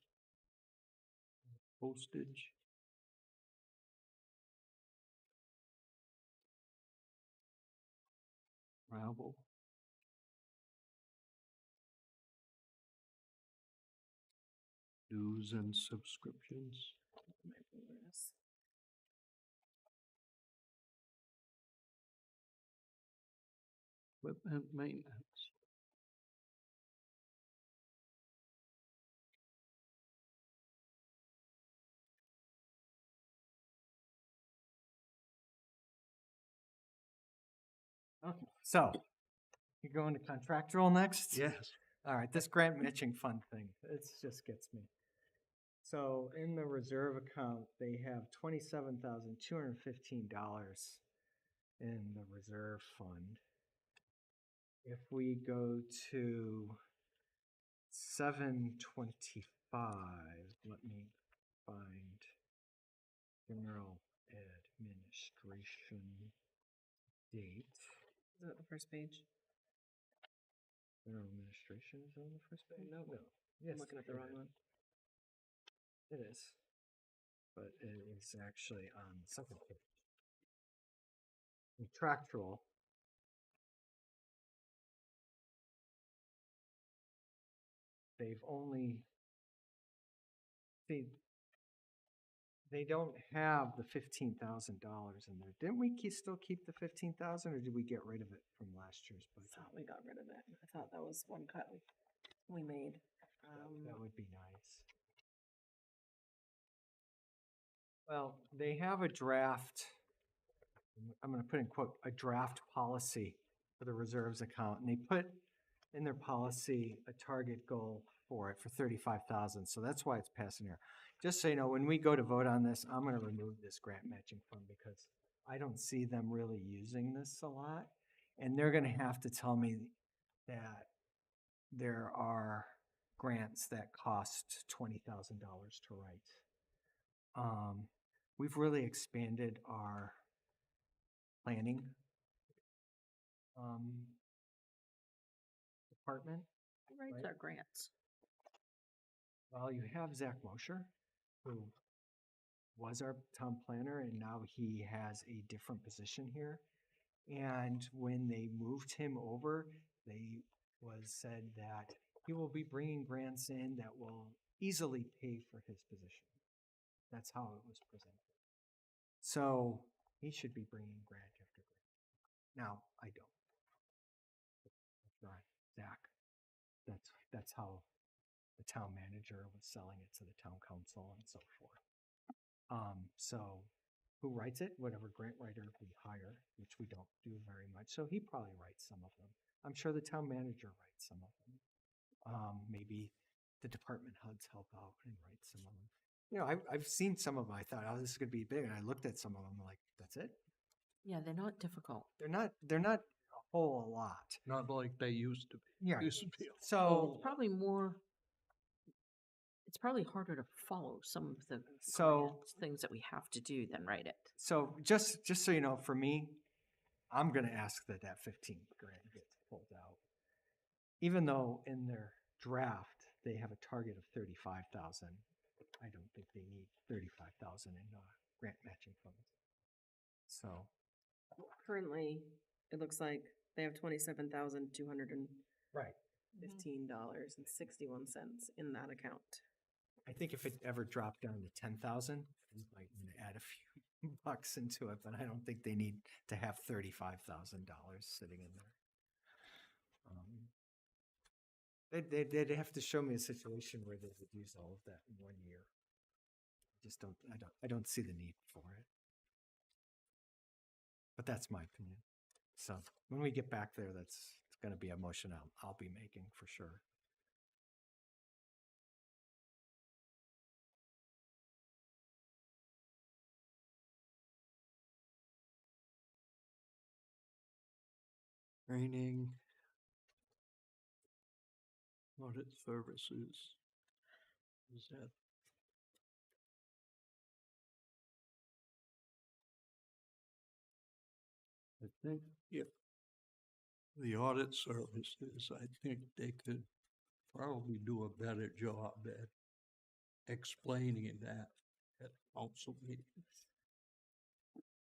postage. Travel. Dues and subscriptions. My progress. Equipment maintenance. Okay, so you go into contractual next? Yes. All right, this grant matching fund thing, it just gets me. So in the reserve account, they have $27,215 in the reserve fund. If we go to 725, let me find general administration date. Is that the first page? General administration is on the first page? No. No. I'm looking at the wrong one. It is. But it is actually on the second page. Contractual. They've only, see, They don't have the $15,000 in there. Didn't we still keep the 15,000, or did we get rid of it from last year's I budget? thought we got rid of it. I thought that was one cut we made. That would be nice. Well, they have a draft, I'm gonna put in quote, a draft policy for the reserves account, and they put in their policy a target goal for it for 35,000, so that's why it's passing here. Just so you know, when we go to vote on this, I'm gonna remove this grant matching fund because I don't see them really using this a lot. And they're gonna have to tell me that there are grants that cost $20,000 to write. We've really expanded our planning department. Who writes Right. our grants? Well, you have Zach Mosher, who was our town planner, and now he has a different position here. And when they moved him over, they was said that he will be bringing grants in that will easily pay for his position. That's how it was presented. So he should be bringing grant after grant. Now, I don't. That's right, Zach. That's how the town manager was selling it to the town council and so forth. So who writes it? Whatever grant writer we hire, which we don't do very much. So he probably writes some of them. I'm sure the town manager writes some of them. Maybe the department heads help out and write some of them. You know, I've seen some of them. I thought, oh, this is gonna be big, and I looked at some of them like, that's it. Yeah, they're not difficult. They're not a whole lot. Not like they used to be. Yeah. Used to be a So whole Probably more, it's probably harder to follow some of the So- grants, things that we have to do than write it. So just so you know, for me, I'm gonna ask that 15 grand gets pulled out. Even though in their draft, they have a target of 35,000, I don't think they need 35,000 in grant matching funds. So, Currently, it looks like they have $27,215.61 right. in that account. I think if it ever dropped down to 10,000, we might want to add a few bucks into it, but I don't think they need to have $35,000 sitting in there. They'd have to show me a situation where they would use all of that in 1 year. I don't see the need for it. But that's my opinion. So when we get back there, it's going to be a motion I'll be making for sure. training, audit services. Is that? I think if the audit services, I think they could probably do a better job at explaining that at council meetings.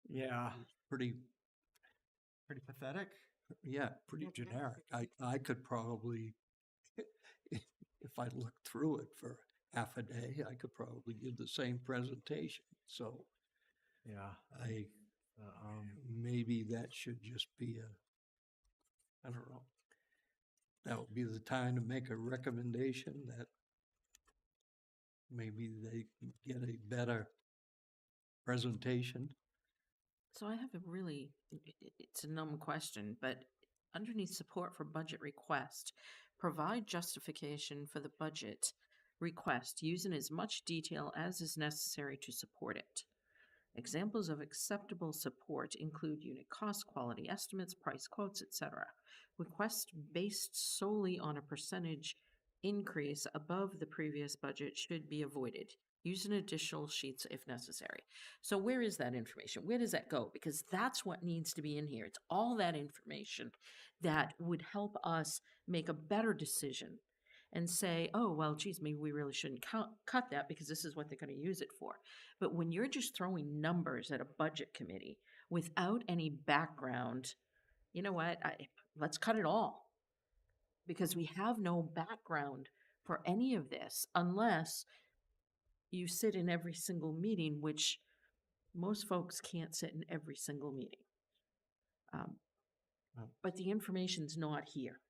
Yeah. It's pretty, Pathetic. yeah, pretty generic. I could probably, if I looked through it for half a day, I could probably give the same presentation. So Yeah. maybe that should just be I don't know. That would be the time to make a recommendation that maybe they can get a better presentation. So I have a really, it's a numb question, but underneath support for budget request, provide justification for the budget request using as much detail as is necessary to support it. Examples of acceptable support include unit cost, quality estimates, price quotes, etc. Requests based solely on a percentage increase above the previous budget should be avoided. Use an additional sheets if necessary. So where is that information? Where does that go? Because that's what needs to be in here. It's all that information that would help us make a better decision and say, oh, well, geez, maybe we really shouldn't cut that because this is what they're going to use it for. But when you're just throwing numbers at a budget committee without any background, you know what? Let's cut it all. Because we have no background for any of this unless you sit in every single meeting, which most folks can't sit in every single meeting. Oh. But the information's not here,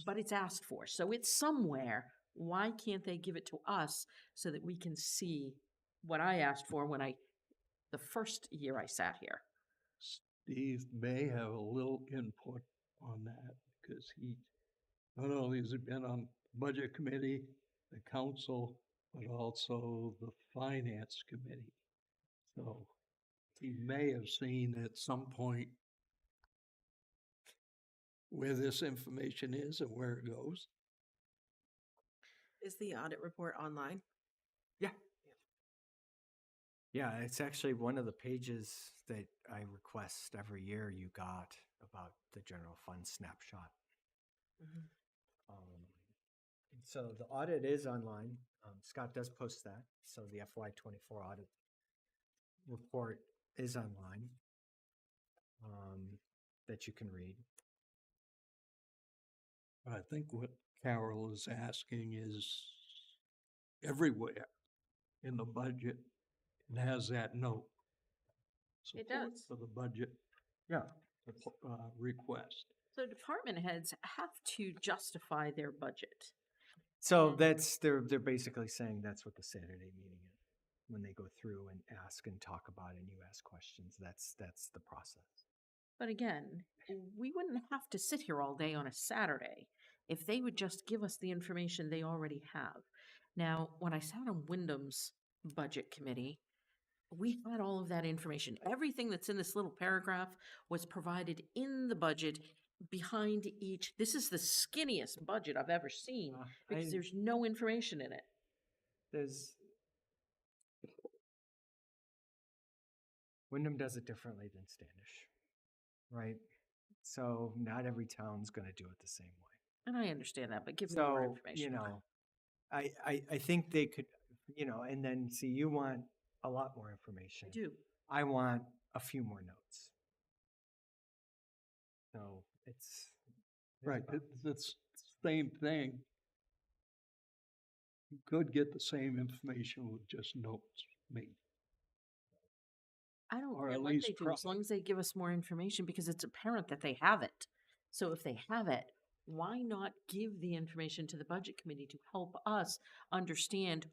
but it's asked for, so it's somewhere. Why can't they give it to us so that we can see what I asked for the first year I sat here? Steve may have a little input on that, because he, not only has he been on budget committee, the council, but also the finance committee. So he may have seen at some point where this information is and where it goes. Is the audit report online? Yeah, it's actually one of the pages that I request every year you got about the general fund snapshot. Mhm. So the audit is online. Scott does post that. So the FY24 audit report is online that you can read. But I think what Carol is asking is everywhere in the budget, it has that note. It Support does. for the budget Yeah. request. So department heads have to justify their budget. So they're basically saying that's what the Saturday meeting is. When they go through and ask and talk about it and you ask questions, that's the process. But again, we wouldn't have to sit here all day on a Saturday if they would just give us the information they already have. Now, when I sat on Wyndham's budget committee, we had all of that information. Everything that's in this little paragraph was provided in the budget behind each. This is the skinniest budget I've ever seen because there's no information in it. Wyndham does it differently than Standish, right? So not every town's going to do it the same way. And I understand that, but give me more So, information. I think they could, and then see, you want a lot more information. I do. I want a few more notes. So it's Right, it's the same thing. You could get the same information with just notes, maybe. I don't Or care at what least they do, try. as long as they give us more information, because it's apparent that they have it. So if they have it, why not give the information to the budget committee to help us understand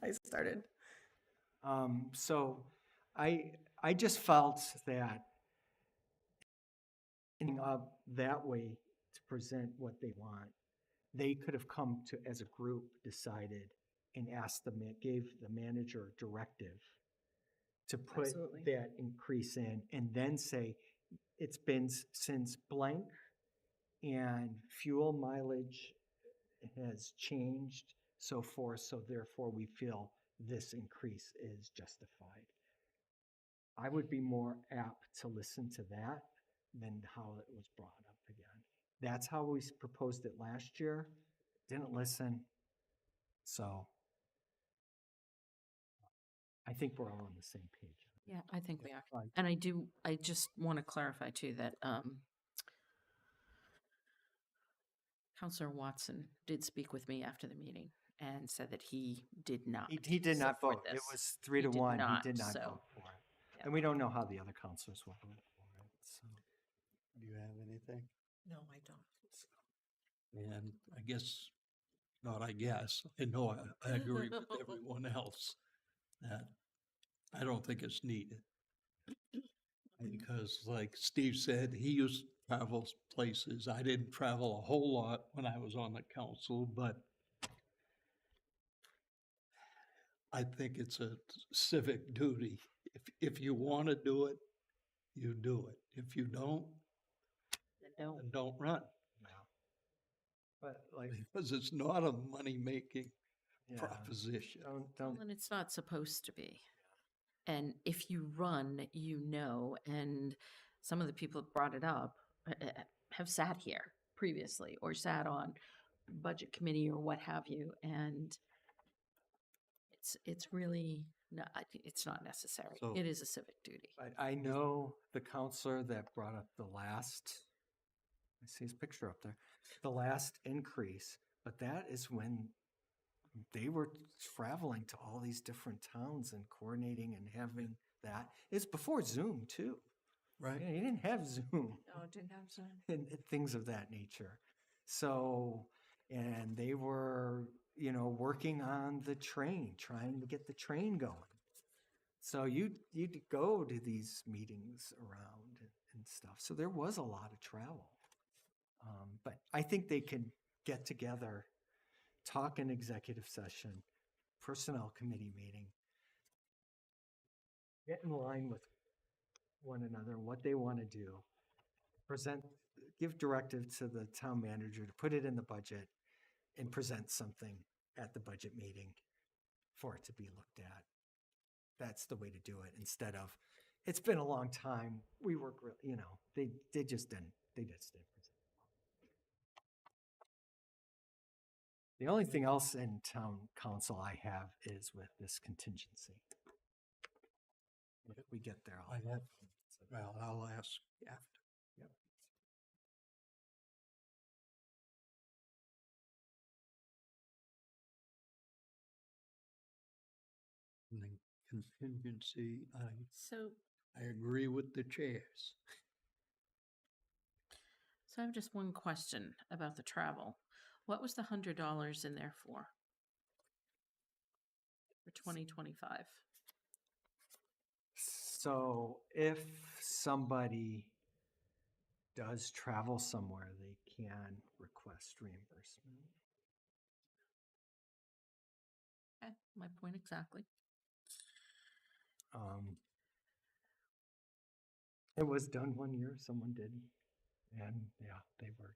I started. So I just felt that ending up that way to present what they want, they could have come to, as a group, decided and asked gave the manager a directive to put Absolutely. that increase in and then say, it's been since blank and fuel mileage has changed, so forth, so therefore we feel this increase is justified. I would be more apt to listen to that than how it was brought up again. That's how we proposed it last year. Didn't listen. So I think we're all on the same page. Yeah, I think we are. Fine. And I just want to clarify too that Counselor Watson did speak with me after the meeting and said that he did not. He did not support vote. It this. was 3 He to did 1. not, He did not so, vote for it. yeah. And we don't know how the other counselors will vote for it. So. Do you have anything? No, I don't. And I guess, not I guess, I know I agree with everyone else that I don't think it's needed. Because like Steve said, he used to travel places. I didn't travel a whole lot when I was on the council, but I think it's a civic duty. If you want to do it, you do it. If you don't, No. then don't run. Yeah. But like, Because it's not a money-making yeah, proposition. don't. Well, and it's not supposed to be. And if you run, you know, and some of the people that brought it up have sat here previously or sat on budget committee or what have you, and it's really not, it's not necessary. So- It is a civic duty. I know the counselor that brought up the last, I see his picture up there, the last increase, but that is when they were traveling to all these different towns and coordinating and having that. It's before Zoom too. Right? Yeah, you didn't have Zoom No, it didn't have Zoom. and things of that nature. So, and they were, working on the train, trying to get the train going. So you'd go to these meetings around and stuff. So there was a lot of travel. But I think they can get together, talk in executive session, personnel committee meeting, get in line with one another, what they want to do, give directive to the town manager to put it in the budget and present something at the budget meeting for it to be looked at. That's the way to do it instead of, it's been a long time. We work, they just didn't present. The only thing else in town council I have is with this contingency. If we get there, I have, well, I'll ask after. Yep. And then contingency, So, I agree with the chairs. so I have just one question about the travel. What was the $100 in there for? For 2025? So if somebody does travel somewhere, they can request reimbursement. Okay, my point exactly. It was done one year, someone did, and yeah, they were.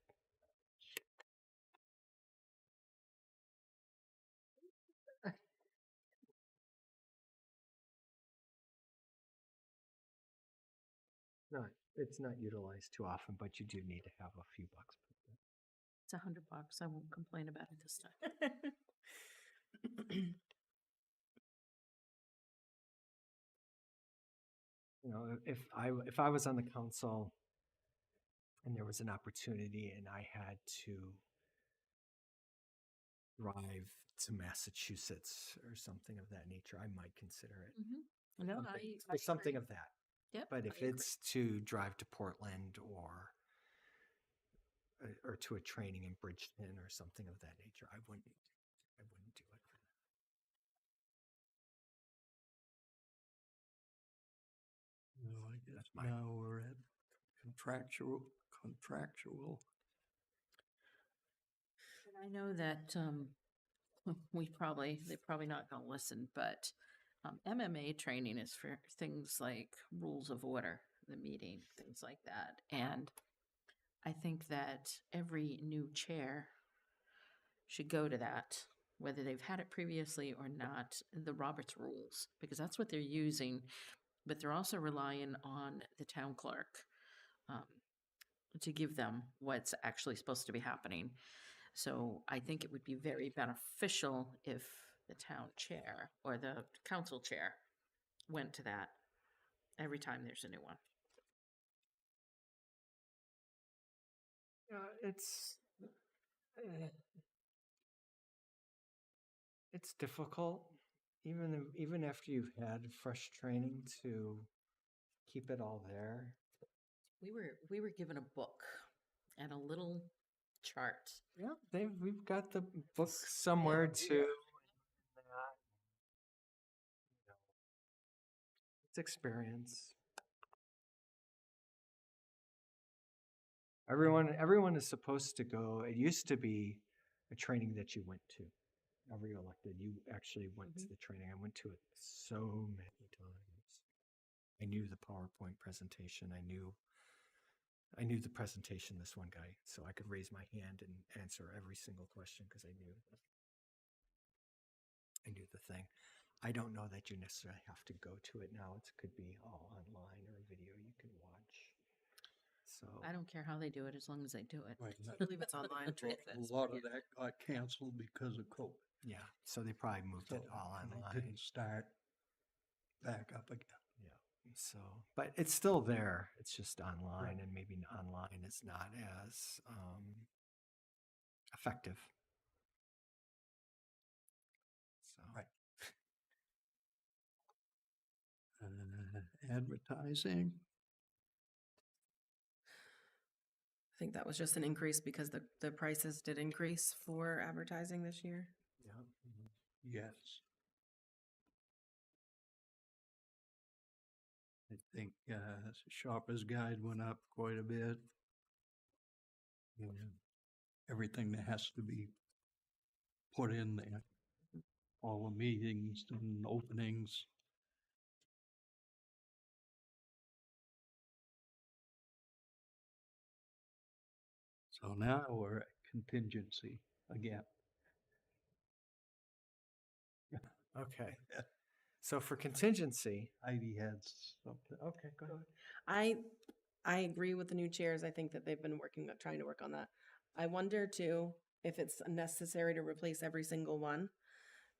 It's not utilized too often, but you do need to have a few bucks. It's $100. I won't complain about it this time. If I was on the council and there was an opportunity and I had to drive to Massachusetts or something of that nature, I might consider it. No, For something of that. Yep, But I if agree. it's to drive to Portland or to a training in Bridgeton or something of that nature, I wouldn't do it. That's my, Now we're at contractual. And I know that, they're probably not gonna listen, but, MMA training is for things like rules of order, the meeting, things like that. And I think that every new chair should go to that, whether they've had it previously or not, the Roberts rules, because that's what they're using. But they're also relying on the town clerk, um, to give them what's actually supposed to be happening. So I think it would be very beneficial if the town chair or the council chair went to that every time there's a new one. it's, it's difficult, even after you've had fresh training to keep it all there. We were given a book and a little chart. Yeah, we've got the book somewhere too. It's experience. Everyone is supposed to go. It used to be a training that you went to. Every elected, you actually went to the training. I went to it so many times. I knew the PowerPoint presentation. I knew the presentation, this one guy, so I could raise my hand and answer every single question because I knew the thing. I don't know that you necessarily have to go to it now. It could be all online or a video you can watch. So I don't care how they do it as long as they do it. Right. I believe it's online. A lot of that got canceled because of COVID. yeah, so they probably moved it So all they online. didn't start back up again. Yeah. So, but it's still there. It's just online, and maybe online is not as effective. So, Right. Advertising. I think that was just an increase because the prices did increase for advertising this year. yeah. Yes. I think Shopper's Guide went up quite a bit. And everything that has to be put in there, all the meetings and openings. So now we're at contingency again. Okay. So for contingency, Heidi had something. okay, go ahead. I agree with the new chairs. I think that they've been trying to work on that. I wonder too if it's necessary to replace every single one.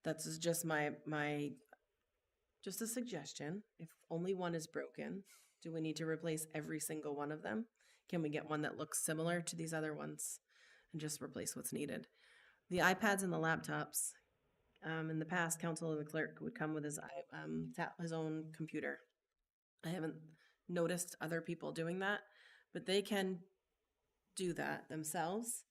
That's just just a suggestion. If only one is broken, do we need to replace every single one of them? Can we get one that looks similar to these other ones and just replace what's needed? The iPads and the laptops. In the past, council and the clerk would come with his own computer. I haven't noticed other people doing that, but they can do that themselves.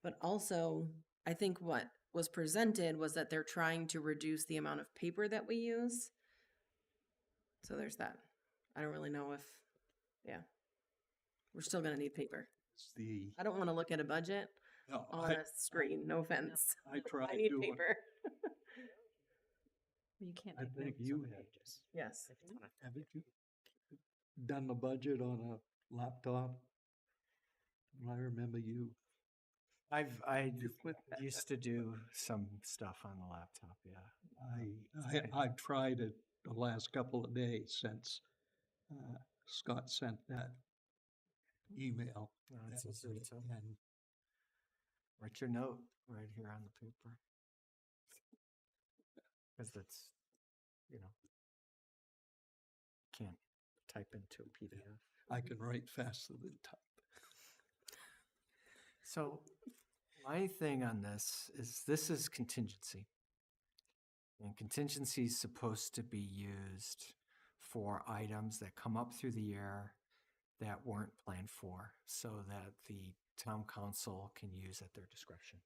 But also, I think what was presented was that they're trying to reduce the amount of paper that we use. So there's that. I don't really know if, yeah, we're still going to need paper. It's the, I don't want to look at a budget no, on a screen. No offense. I tried I need to, paper. You can't I take think notes on you the had, pages. Yes. If it's on a- haven't you done the budget on a laptop? I remember you. I You put that. used to do some stuff on the laptop. Yeah. I've tried it the last couple of days since Scott sent that email. No, it's That easy was it. to And write your note right here on the paper. Because that's, can't type into a PDF. I can write faster than type. So my thing on this is contingency. And contingency is supposed to be used for items that come up through the year that weren't planned for, so that the town council can use at their discretion.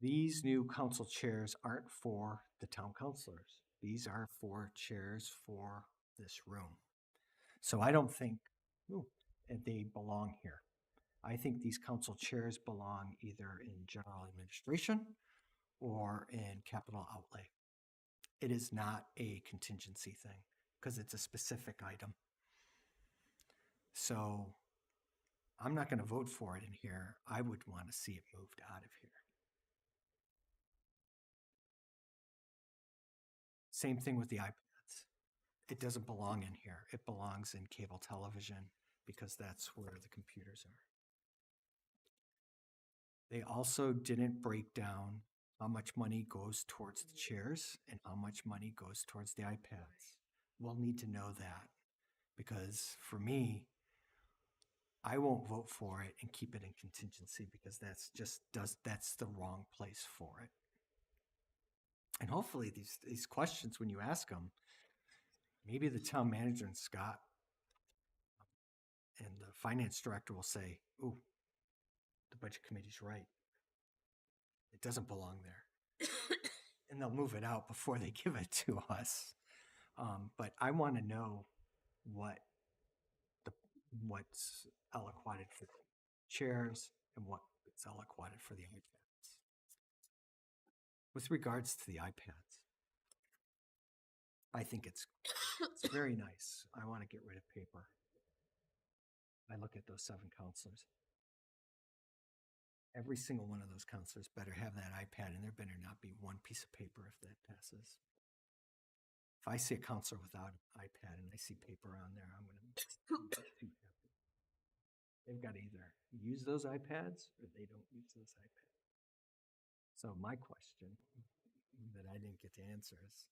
These new council chairs aren't for the town councilors. These are for chairs for this room. So I don't think they belong here. I think these council chairs belong either in general administration or in capital outlay. It is not a contingency thing because it's a specific item. So I'm not going to vote for it in here. I would want to see it moved out of here. Same thing with the iPads. It doesn't belong in here. It belongs in cable television because that's where the computers are. They also didn't break down how much money goes towards the chairs and how much money goes towards the iPads. We'll need to know that because for me, I won't vote for it and keep it in contingency because that's the wrong place for it. And hopefully these questions, when you ask them, maybe the town manager and Scott and the finance director will say, "Ooh, the budget committee's right. It doesn't belong there." And they'll move it out before they give it to us. But I want to know what's allocated for the chairs and what's allocated for the iPads. With regards to the iPads, I think it's very nice. I want to get rid of paper. I look at those 7 counselors. Every single one of those counselors better have that iPad, and there better not be one piece of paper if that passes. If I see a counselor without an iPad and I see paper on there, I'm going to be too happy. They've got to either use those iPads or they don't use those iPads. So my question that I didn't get to answer is,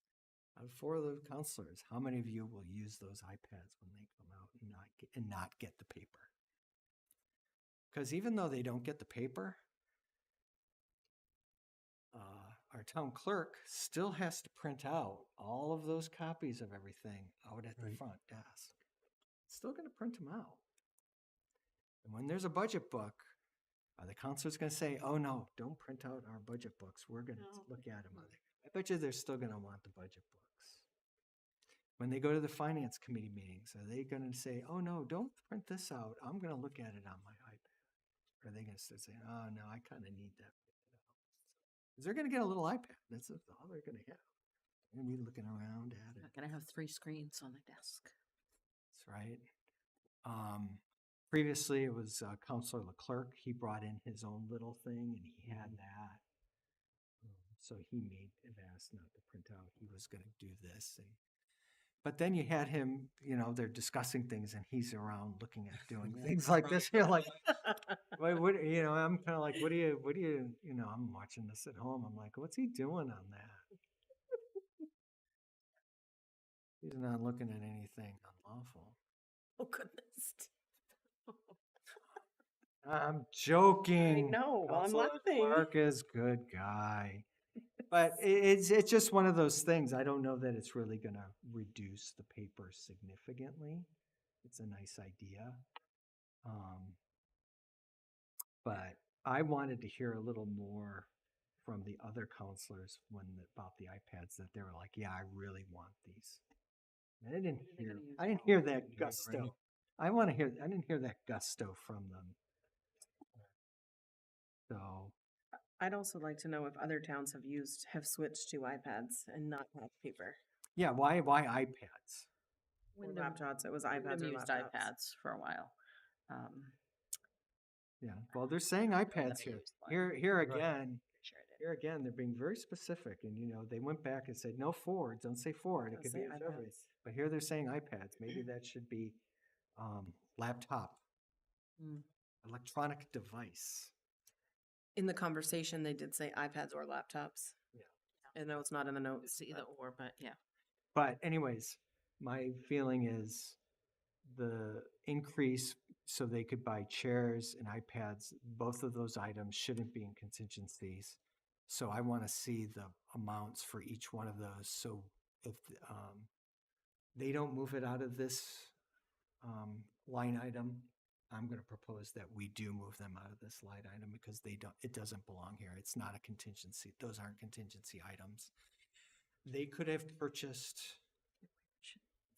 out of 4 of the counselors, how many of you will use those iPads when they come out and not get the paper? Because even though they don't get the paper, our town clerk still has to print out all of those copies of everything out at the Right. front desk. Still going to print them out. And when there's a budget book, are the counselors going to say, "Oh no, don't print out our budget books. We're going to No. look at them"? I bet you they're still going to want the budget books. When they go to the finance committee meetings, are they going to say, "Oh no, don't print this out. I'm going to look at it on my iPad"? Or are they going to start saying, "Oh no, I kind of need that"? Because they're going to get a little iPad. That's all they're going to have. They're going to be looking around at it. Not gonna have 3 screens on the desk. That's right. Previously, it was Councilor Leclerc. He brought in his own little thing, and he had that. So he have asked not to print out. He was going to do this. But then you had him, they're discussing things, and he's around looking at doing things like this. You're like, what, I'm kind of like, what do you, I'm watching this at home. I'm like, what's he doing on that? He's not looking at anything unlawful. Oh, goodness. I'm joking. I know, well, I'm Counselor laughing. Clark is good guy. But it's just one of those things. I don't know that it's really going to reduce the paper significantly. It's a nice idea. But I wanted to hear a little more from the other counselors about the iPads, that they were like, "Yeah, I really want these." And I didn't hear that gusto. I didn't hear that gusto from them. So I'd also like to know if other towns have switched to iPads and not have paper. yeah, why iPads? Or Wyndham- laptops, it was Wyndham iPads or used laptops. iPads for a while. Yeah, well, they're saying iPads I here. used one. Here Right. again, Sure I did. here again, they're being very specific, and they went back and said, "No Ford, don't say Ford. It Does could say be a Chevy." iPads. But here they're saying iPads. Maybe that should be laptop, Mm. electronic device. In the conversation, they did say iPads or laptops. Yeah. I know it's not in the notes. It's either or, but yeah. But anyways, my feeling is the increase so they could buy chairs and iPads, both of those items shouldn't be in contingencies. So I want to see the amounts for each one of those. So if they don't move it out of this line item, I'm going to propose that we do move them out of this line item because it doesn't belong here. It's not a contingency. Those aren't contingency items. They could have purchased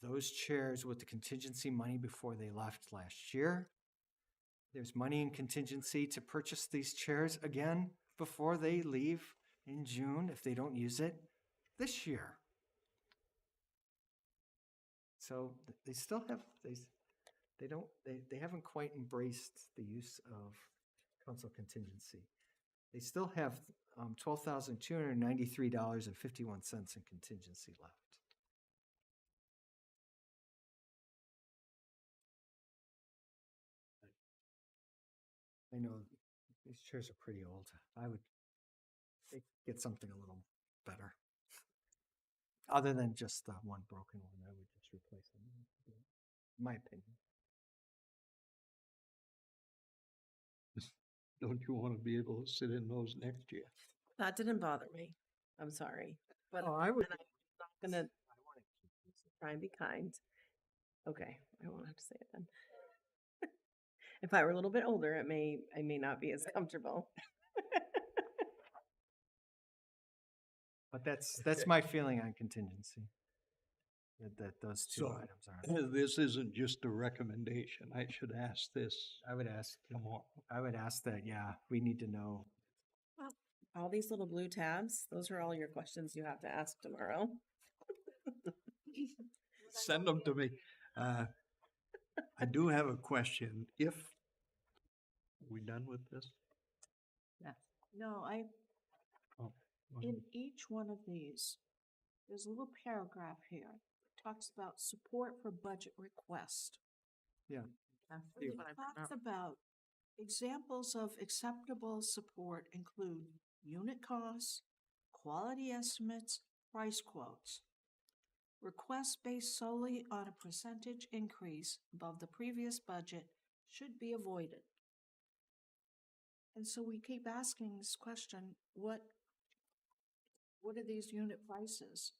those chairs with the contingency money before they left last year. There's money in contingency to purchase these chairs again before they leave in June if they don't use it this year. So they still have, they don't, they haven't quite embraced the use of council contingency. They still have $12,293.51 in contingency left. I know these chairs are pretty old. I would get something a little better. Other than just the one broken one, I would just replace them. In my opinion. Don't you want to be able to sit in those next year? That didn't bother me. I'm sorry. But Oh, I would. and I'm not gonna try and be kind. Okay, I won't have to say it then. If I were a little bit older, I may not be as comfortable. But that's my feeling on contingency. That those two So, items are. This isn't just a recommendation. I should ask this I would ask. tomorrow. I would ask that. Yeah, we need to know. All these little blue tabs, those are all your questions you have to ask tomorrow. Send them to me. I do have a question. If, we done with this? No, Oh, in each one of these, there's a little paragraph here. It talks about support for budget request. Yeah. And it talks about examples of acceptable support include unit costs, quality estimates, price quotes. Requests based solely on a percentage increase above the previous budget should be avoided. And so we keep asking this question, what are these unit prices?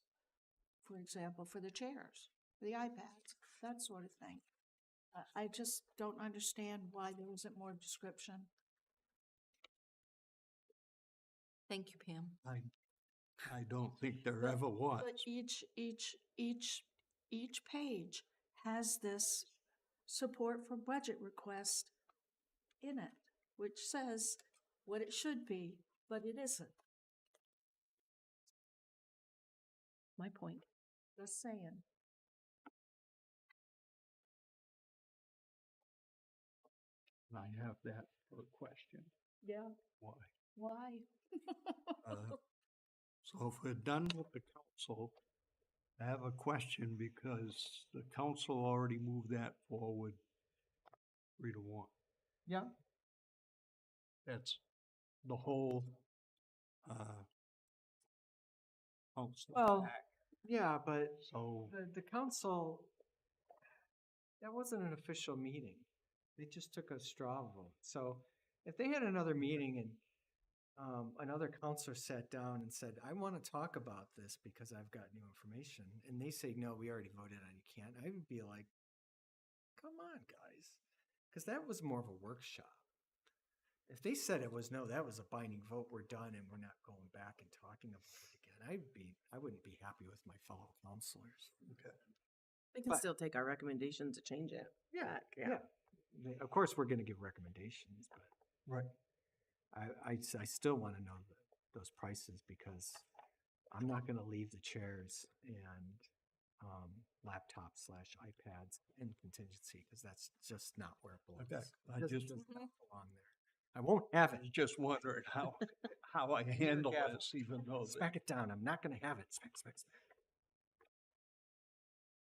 For example, for the chairs, for the iPads, that sort of thing. I just don't understand why there isn't more description. Thank you, Pam. I don't think there ever was. But each page has this support for budget request in it, which says what it should be, but it isn't. My point. Just saying. I have that for a question. Yeah. Why? Why? So if we're done with the council, I have a question because the council already moved that forward 3-1. Yeah. That's the whole, council Well, pack. yeah, but So, the council, that wasn't an official meeting. They just took a straw vote. So if they had another meeting and another counselor sat down and said, I want to talk about this because I've got new information, and they say, no, we already voted on, you can't, I would be like, come on, guys. Because that was more of a workshop. If they said it was, no, that was a binding vote, we're done, and we're not going back and talking about it again, I wouldn't be happy with my fellow counselors. okay. They can But- still take our recommendation to change it. back, Yeah. Of course, we're going to give recommendations, but Right. I still want to know those prices because I'm not going to leave the chairs and laptops / iPads in contingency because that's just not where it belongs. Okay. I It just, does not belong there. I won't have I it. was just wondering how I handle gavel. this, even though. Smack it down. I'm not going to have it. Smack, smack, smack.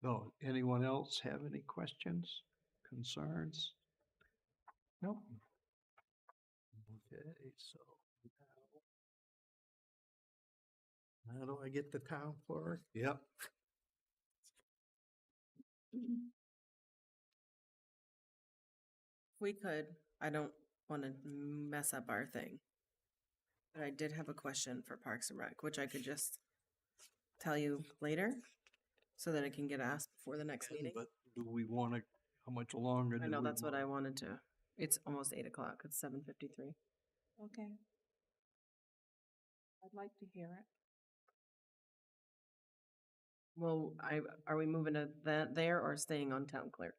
No, anyone else have any questions, concerns? Nope. Okay, so now, how do I get the town clerk? Yep. We could. I don't want to mess up our thing. But I did have a question for Parks and Rec, which I could just tell you later so that it can get asked before the next meeting. But do we want to, how much longer? I do know we that's what I want? wanted to. It's almost 8 o'clock. It's 7:53. Okay. I'd like to hear it. Well, are we moving to that there or staying on town clerk?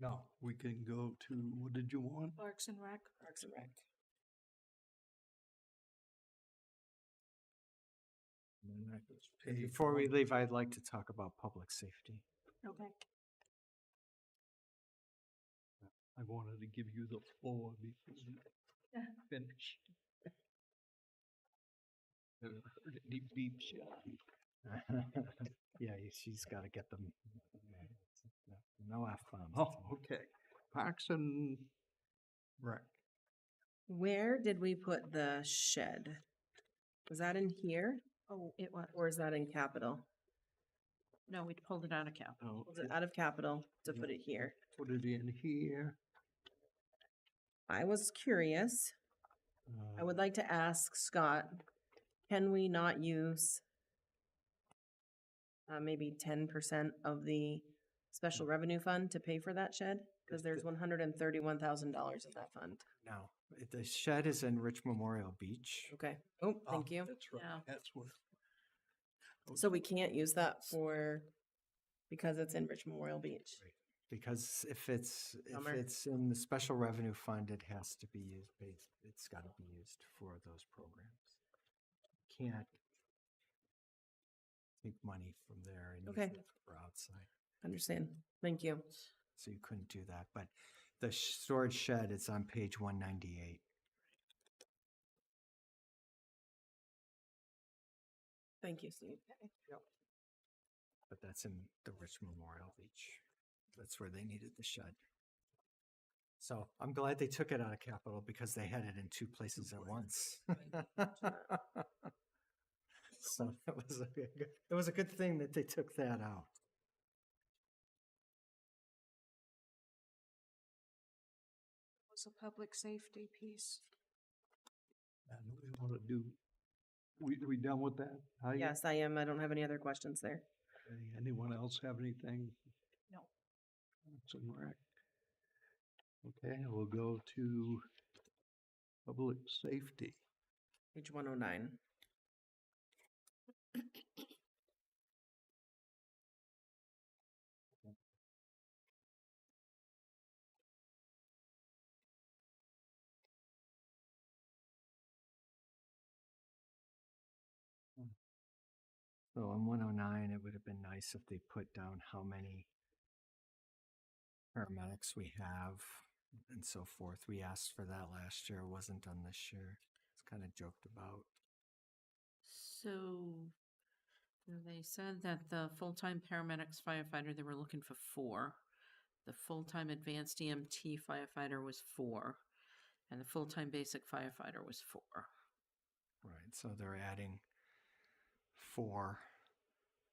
No, we can go to, what did you want? Parks and Rec? Parks and Rec. And that goes And page before we one. leave, I'd like to talk about public safety. Okay. I wanted to give you the floor before you finish. Haven't heard any beeps yet. Yeah, she's got to get them. No F-bombs. Oh, okay. Parks and Rec. Where did we put the shed? Was that in here Oh, it was, or is that in capital? no, we pulled it out of capital. Oh, Was it out of capital to put it here? put it in here. I was curious. I would like to ask Scott, can we not use maybe 10% of the special revenue fund to pay for that shed? Because there's $131,000 in that fund. No, the shed is in Rich Memorial Beach. Okay. Oh, thank you. That's right. Yeah. That's what. So we can't use that for, because it's in Rich Memorial Beach. Because if it's Bummer. in the special revenue fund, it has to be used. It's got to be used for those programs. Can't take money from there and Okay. use it for outside. Understand. Thank you. So you couldn't do that. But the storage shed is on page 198. Thank you, Steve. But that's in the Rich Memorial Beach. That's where they needed the shed. So I'm glad they took it out of capital because they had it in two places at once. So it was a good thing that they took that out. Was a public safety piece. And we want to do, we done with that? Heidi? Yes, I am. I don't have any other questions there. Anyone else have anything? No. Parks and Rec. Okay, we'll go to public safety. Page 109. So on 109, it would have been nice if they put down how many paramedics we have and so forth. We asked for that last year, wasn't done this year. It's kind of joked about. So they said that the full-time paramedics firefighter, they were looking for 4. The full-time advanced EMT firefighter was 4. And the full-time basic firefighter was 4. Right, so they're adding 4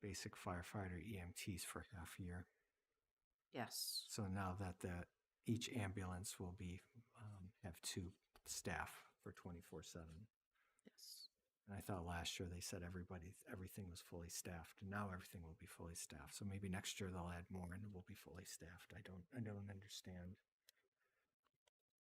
basic firefighter EMTs for half a year. Yes. So now that each ambulance will be have 2 staff for 24/7. Yes. And I thought last year they said everything was fully staffed, and now everything will be fully staffed. So maybe next year they'll add more and it will be fully staffed. I don't understand.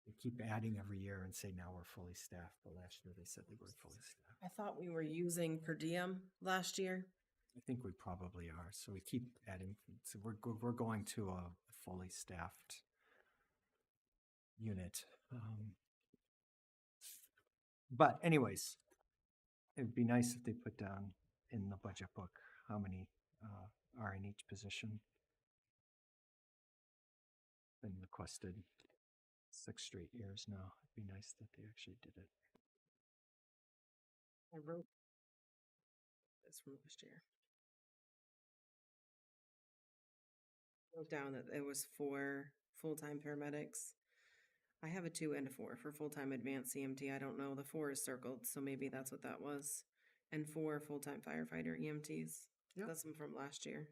They keep adding every year and say now we're fully staffed, but last year they said they were fully staffed. I thought we were using per diem last year. I think we probably are. So we keep adding. So we're going to a fully staffed unit. But anyways, it'd be nice if they put down in the budget book how many are in each position. Been requested 6 straight years now. It'd be nice that they actually did it. I wrote this from last year. Wrote down that it was 4 full-time paramedics. I have a 2 and a 4 for full-time advanced CMT. I don't know. The 4 is circled, so maybe that's what that was. And 4 full-time firefighter EMTs. Yep. That's them from last year.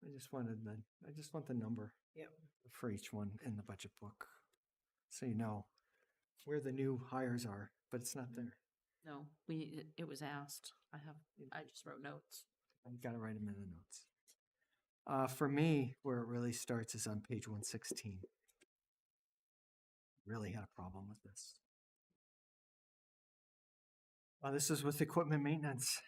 I just want the number Yep. for each one in the budget book, so you know where the new hires are. But it's not there. No, it was asked. I just wrote notes. I got to write them in the notes. For me, where it really starts is on page 116. Really had a problem with this. This is with equipment maintenance.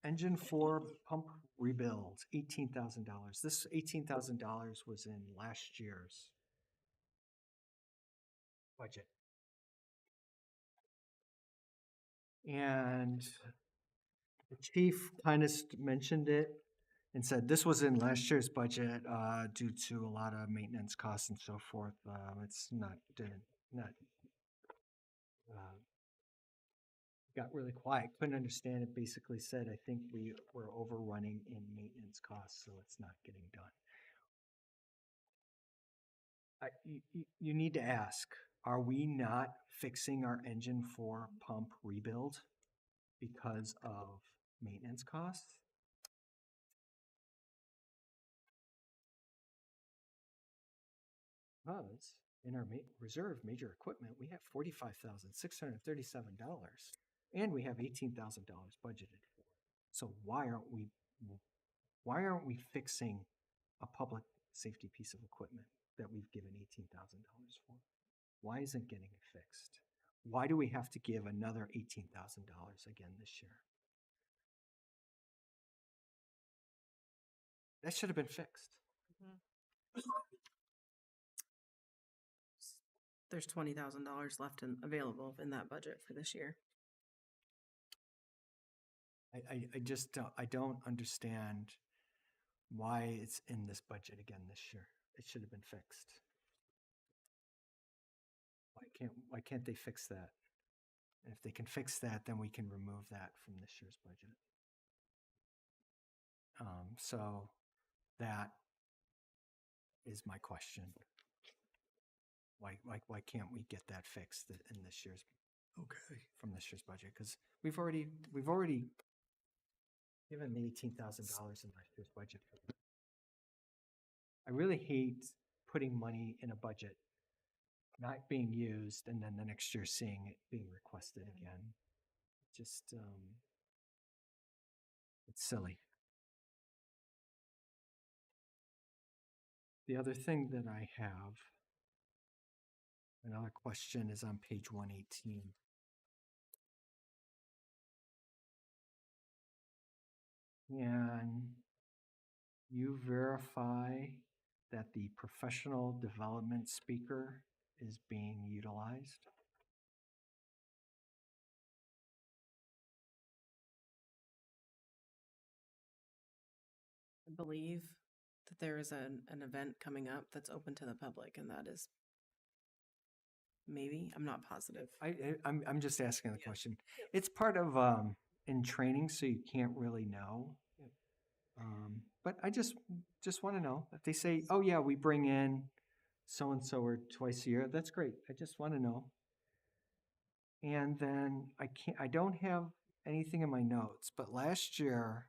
engine 4 pump rebuild, $18,000. This $18,000 was in last year's budget. And the chief kind of mentioned it and said this was in last year's budget due to a lot of maintenance costs and so forth. It's not got really quiet. Couldn't understand it. Basically said, I think we were overrunning in maintenance costs, so it's not getting done. You need to ask, are we not fixing our engine 4 pump rebuild because of maintenance costs? Because in our reserve major equipment, we have $45,637, and we have $18,000 budgeted for. So why aren't we fixing a public safety piece of equipment that we've given $18,000 for? Why isn't getting it fixed? Why do we have to give another $18,000 again this year? That should have been fixed. There's $20,000 left available in that budget for this year. I just don't understand why it's in this budget again this year. It should have been fixed. Why can't they fix that? And if they can fix that, then we can remove that from this year's budget. So that is my question. Why can't we get that fixed in this year's from this year's budget? Because we've already given the $18,000 in last year's budget. I really hate putting money in a budget not being used and then the next year seeing it being requested again. Just it's silly. The other thing that I have, another question, is on page 118. Can you verify that the professional development speaker is being utilized? I believe that there is an event coming up that's open to the public, and that is maybe, I'm not positive. I'm just asking the question. It's part of in training, so you can't really know. But I just want to know if they say, "Oh yeah, we bring in so and so or twice a year." That's great. I just want to know. And then I don't have anything in my notes, but last year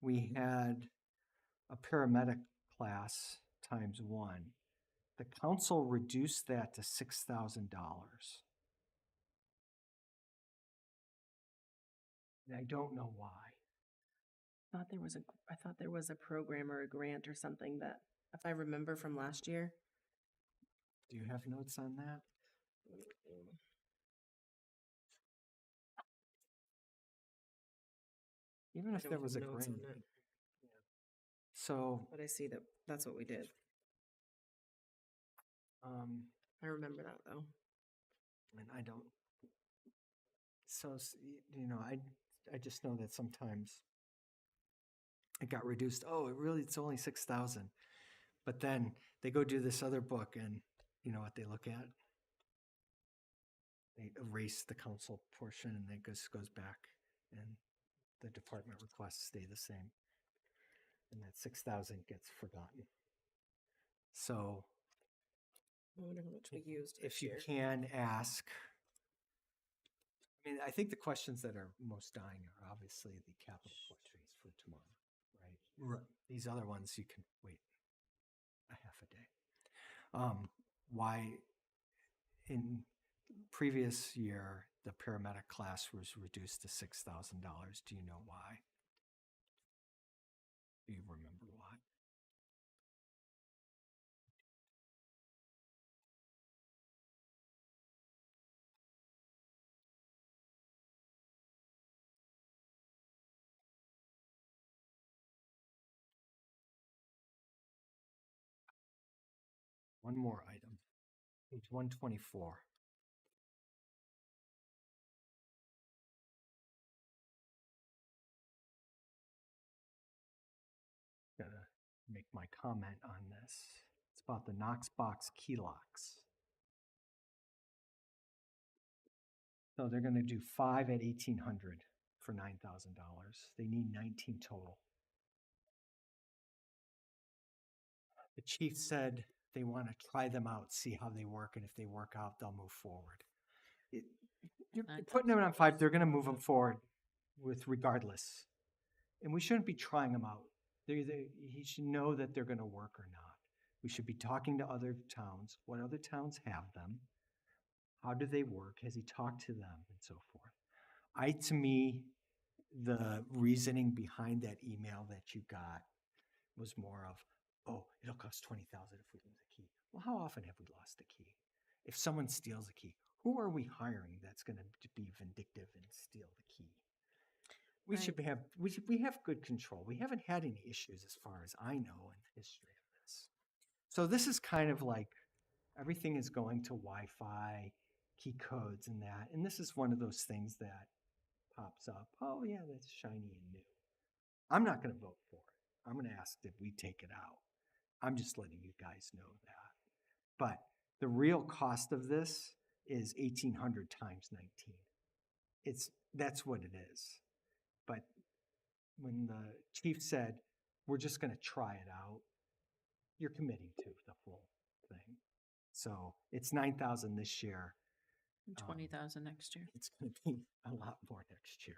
we had a paramedic class ×1. The council reduced that to $6,000. And I don't know why. I thought there was a program or a grant or something that, if I remember from last year. Do you have notes on that? Even if there was a grant. So, But I see that that's what we did. I remember that though. and I don't. So, I just know that sometimes it got reduced. Oh, it's only 6,000. But then they go do this other book, and you know what they look at? They erase the council portion, and it goes back, and the department requests stay the same, and that 6,000 gets forgotten. So, I wonder how much we used if this you year. can ask, I mean, I think the questions that are most dying are obviously the capital questions for tomorrow, right? Right. These other ones you can wait a half a day. Why in previous year the paramedic class was reduced to $6,000? Do you know why? Do you remember why? one more item. Page 124. Gonna make my comment on this. It's about the Knox box key locks. So they're gonna do 5 at 1,800 for $9,000. They need 19 total. The chief said they want to try them out, see how they work, and if they work out, they'll move forward. You're putting them on 5, they're going to move them forward with regardless. And we shouldn't be trying them out. He should know that they're going to work or not. We should be talking to other towns, what other towns have them, how do they work, has he talked to them, and so forth. To me, the reasoning behind that email that you got was more of, oh, it'll cost $20,000 if we lose a key. Well, how often have we lost a key? If someone steals a key, who are we hiring that's going to be vindictive and steal the key? We should have we have good control. We haven't had any issues as far as I know in the history of this. So this is kind of like everything is going to Wi-Fi, key codes and that. And this is one of those things that pops up. Oh yeah, that's shiny and new. I'm not going to vote for it. I'm going to ask that we take it out. I'm just letting you guys know that. But the real cost of this is 1,800 times 19. That's what it is. But when the chief said, we're just going to try it out, you're committing to the full thing. So it's 9,000 this year. And 20,000 next year. It's going to be a lot more next year.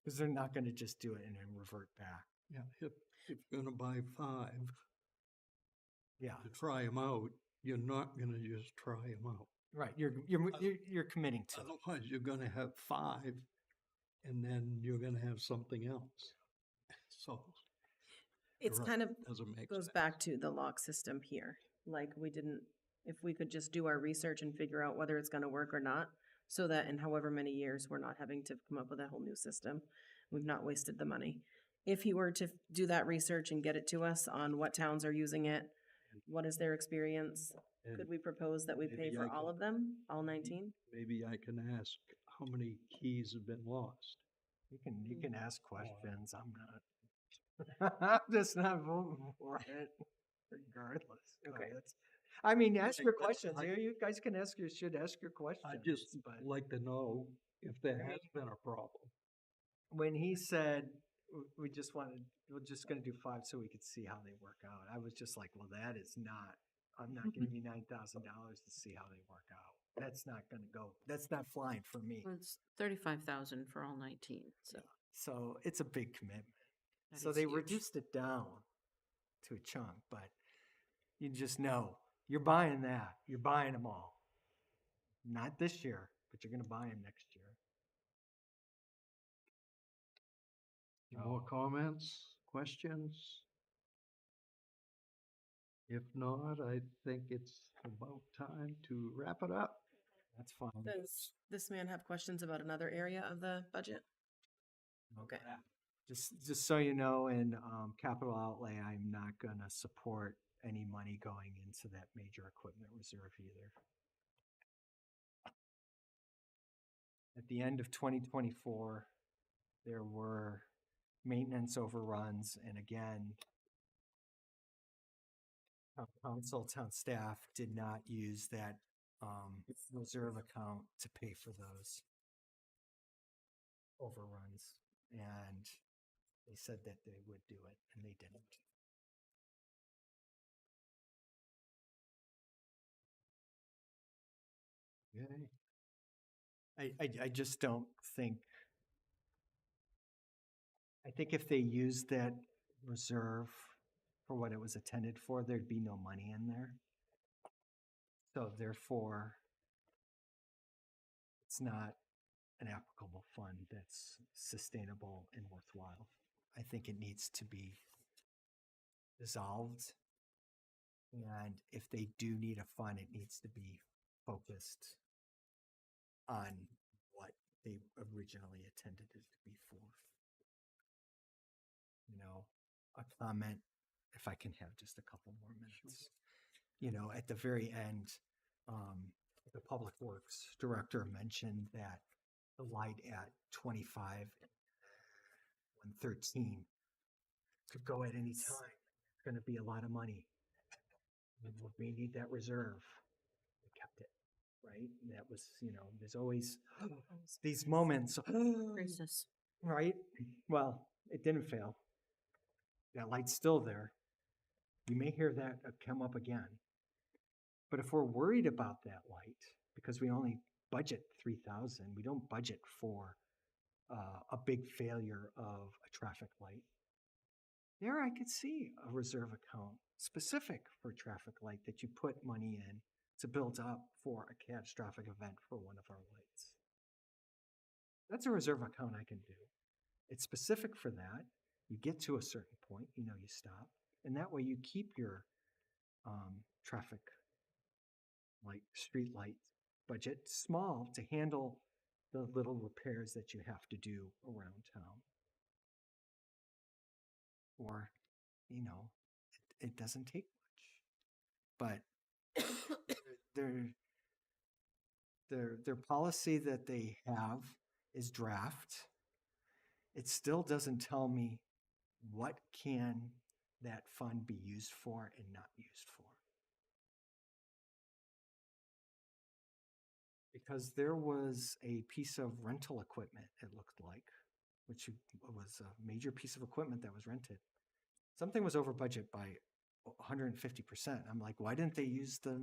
Because they're not going to just do it and then revert back. Yeah, if you're gonna buy 5 Yeah, to try them out, you're not gonna just try them out. right. You're committing to it. Otherwise, you're gonna have 5, and then you're gonna have something else. So It's right, kind of doesn't make goes sense. back to the lock system here. Like if we could just do our research and figure out whether it's gonna work or not, so that in however many years, we're not having to come up with a whole new system. We've not wasted the money. If he were to do that research and get it to us on what towns are using it, what is their experience, And could we propose that we pay maybe for I all could- of them, all 19? Maybe I can ask how many keys have been lost. You can ask questions. I'm not. I'm just not voting for it, regardless. Okay. I mean, ask your Like, questions. I- You guys should ask your questions. I'd just but like to know if there has been a problem. when he said we're just going to do 5 so we could see how they work out, I was just like, well, that is not. I'm not giving you $9,000 to see how they work out. That's not going to go. That's not flying for me. Well, it's 35,000 for all 19. So So it's a big commitment. that So is they huge. reduced it down to a chunk, but you just know you're buying that. You're buying them all. Not this year, but you're going to buy them next year. Any more comments, questions? If not, I think it's about time to wrap it up. That's fine. Does this man have questions about another area of the budget? Okay. Just so you know, in capital outlay, I'm not going to support any money going into that major equipment reserve either. At the end of 2024, there were maintenance overruns, and again, town council, town staff did not use that reserve account to pay for those overruns, and they said that they would do it, and they didn't. Okay. I just don't think. I think if they used that reserve for what it was intended for, there'd be no money in there. So therefore, it's not an applicable fund that's sustainable and worthwhile. I think it needs to be dissolved. And if they do need a fund, it needs to be focused on what they originally intended it to be for. You know, a comment, if I can have just a couple more minutes. you know, at the very end, the public works director mentioned that the light at 25 and 13 could go at any time. It's going to be a lot of money. We need that reserve. We kept it, right? And that was, you know, there's always these moments, Crisis. right? Well, it didn't fail. That light's still there. You may hear that come up again. But if we're worried about that light, because we only budget 3,000, we don't budget for a big failure of a traffic light. There I could see a reserve account specific for a traffic light that you put money in to build up for a catastrophic event for one of our lights. That's a reserve account I can do. It's specific for that. You get to a certain point, you know, you stop. And that way you keep your traffic light, street light budget small to handle the little repairs that you have to do around town. Or, you know, it doesn't take much. But their policy that they have is draft. It still doesn't tell me what can that fund be used for and not used for. Because there was a piece of rental equipment, it looked like, which was a major piece of equipment that was rented. Something was over budget by 150%. I'm like, why didn't they use that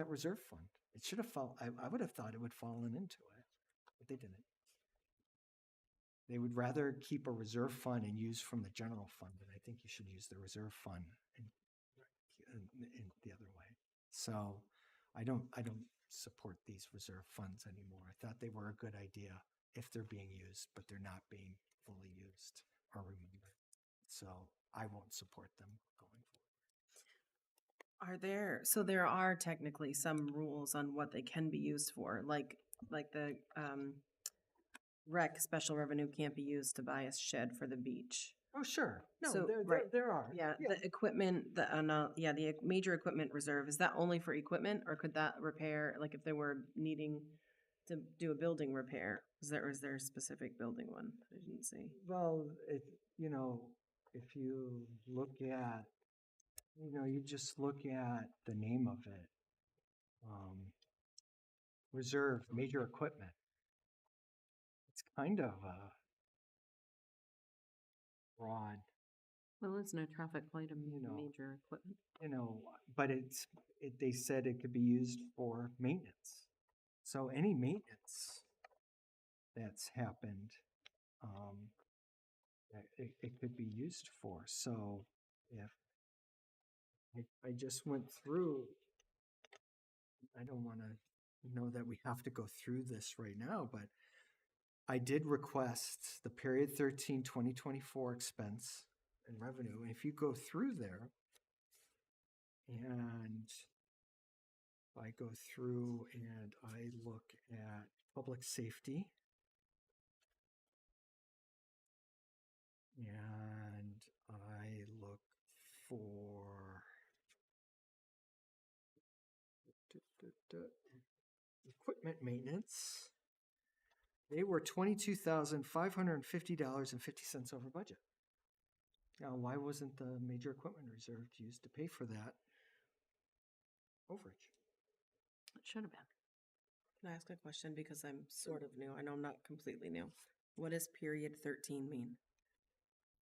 reserve fund? It should have I would have thought it would fallen into it, but they didn't. They would rather keep a reserve fund and use from the general fund, and I think you should use the reserve fund in the other way. So I don't support these reserve funds anymore. I thought they were a good idea if they're being used, but they're not being fully used or remembered. So I won't support them going forward. So there are technically some rules on what they can be used for, like the rec special revenue can't be used to buy a shed for the beach. Oh, sure. No, So, there right. are. Yeah, the equipment, the major equipment reserve, is that only for equipment, or could that repair, like if they were needing to do a building repair? Is there a specific building one? I didn't see. Well, you know, if you look at, you know, you just look at the name of it, reserve major equipment. It's kind of broad, Well, isn't a traffic light a You know. major equipment? you know, but they said it could be used for maintenance. So any maintenance that's happened, it could be used for. So if I just went through, I don't want to know that we have to go through this right now, but I did request the period 13, 2024 expense and revenue. And if you go through there, and I go through and I look at public safety, and I look for equipment maintenance, they were $22,550.50 over budget. Now, why wasn't the major equipment reserve used to pay for that overage? It should have been. Can I ask a question, because I'm sort of new? I know I'm not completely new. What does period 13 mean?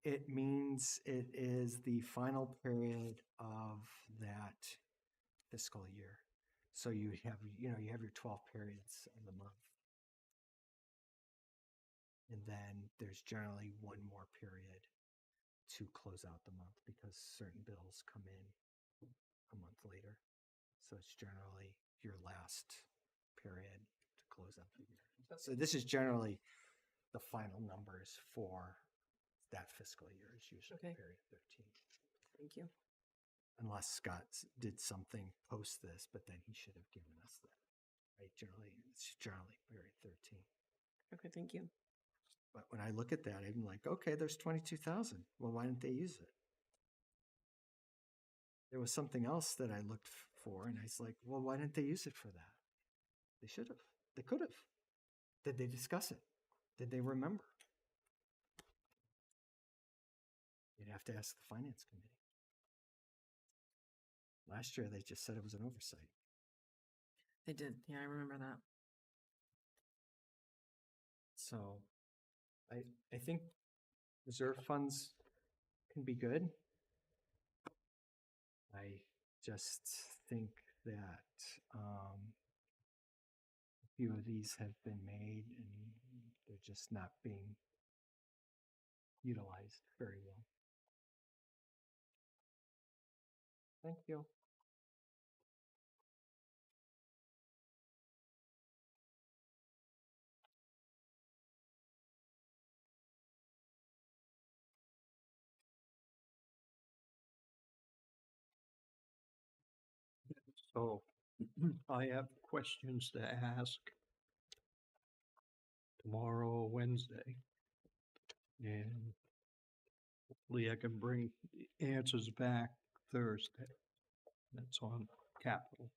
It means it is the final period of that fiscal year. So you have your 12 periods of the month. And then there's generally one more period to close out the month because certain bills come in a month later. So it's generally your last period to close out the year. So this is generally the final numbers for that fiscal year is usually Okay. period 13. Thank you. Unless Scott did something post this, but then he should have given us that. Right? It's generally period 13. Okay, thank you. But when I look at that, I'm like, okay, there's 22,000. Well, why didn't they use it? there was something else that I looked for, and I was like, well, why didn't they use it for that? They should have. They could have. Did they discuss it? Did they remember? You'd have to ask the finance committee. Last year, they just said it was an oversight. They did. Yeah, I remember that. So I think reserve funds can be good. I just think that a few of these have been made and they're just not being utilized very well. Thank you. So I have questions to ask tomorrow or Wednesday. And hopefully I can bring the answers back Thursday. That's on capital.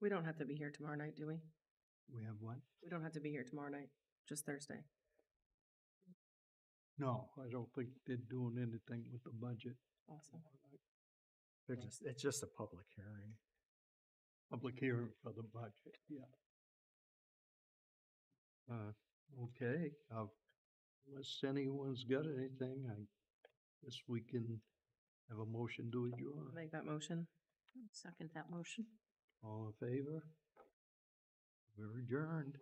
We don't have to be here tomorrow night, do we? We have what? We don't have to be here tomorrow night, just Thursday. No, I don't think they're doing anything with the budget. Awesome. It's just a public hearing. Public hearing for the budget, yeah. Okay, unless anyone's got anything, I guess we can have a motion to adjourn. Make that motion. Second that motion. All in favor? We're adjourned.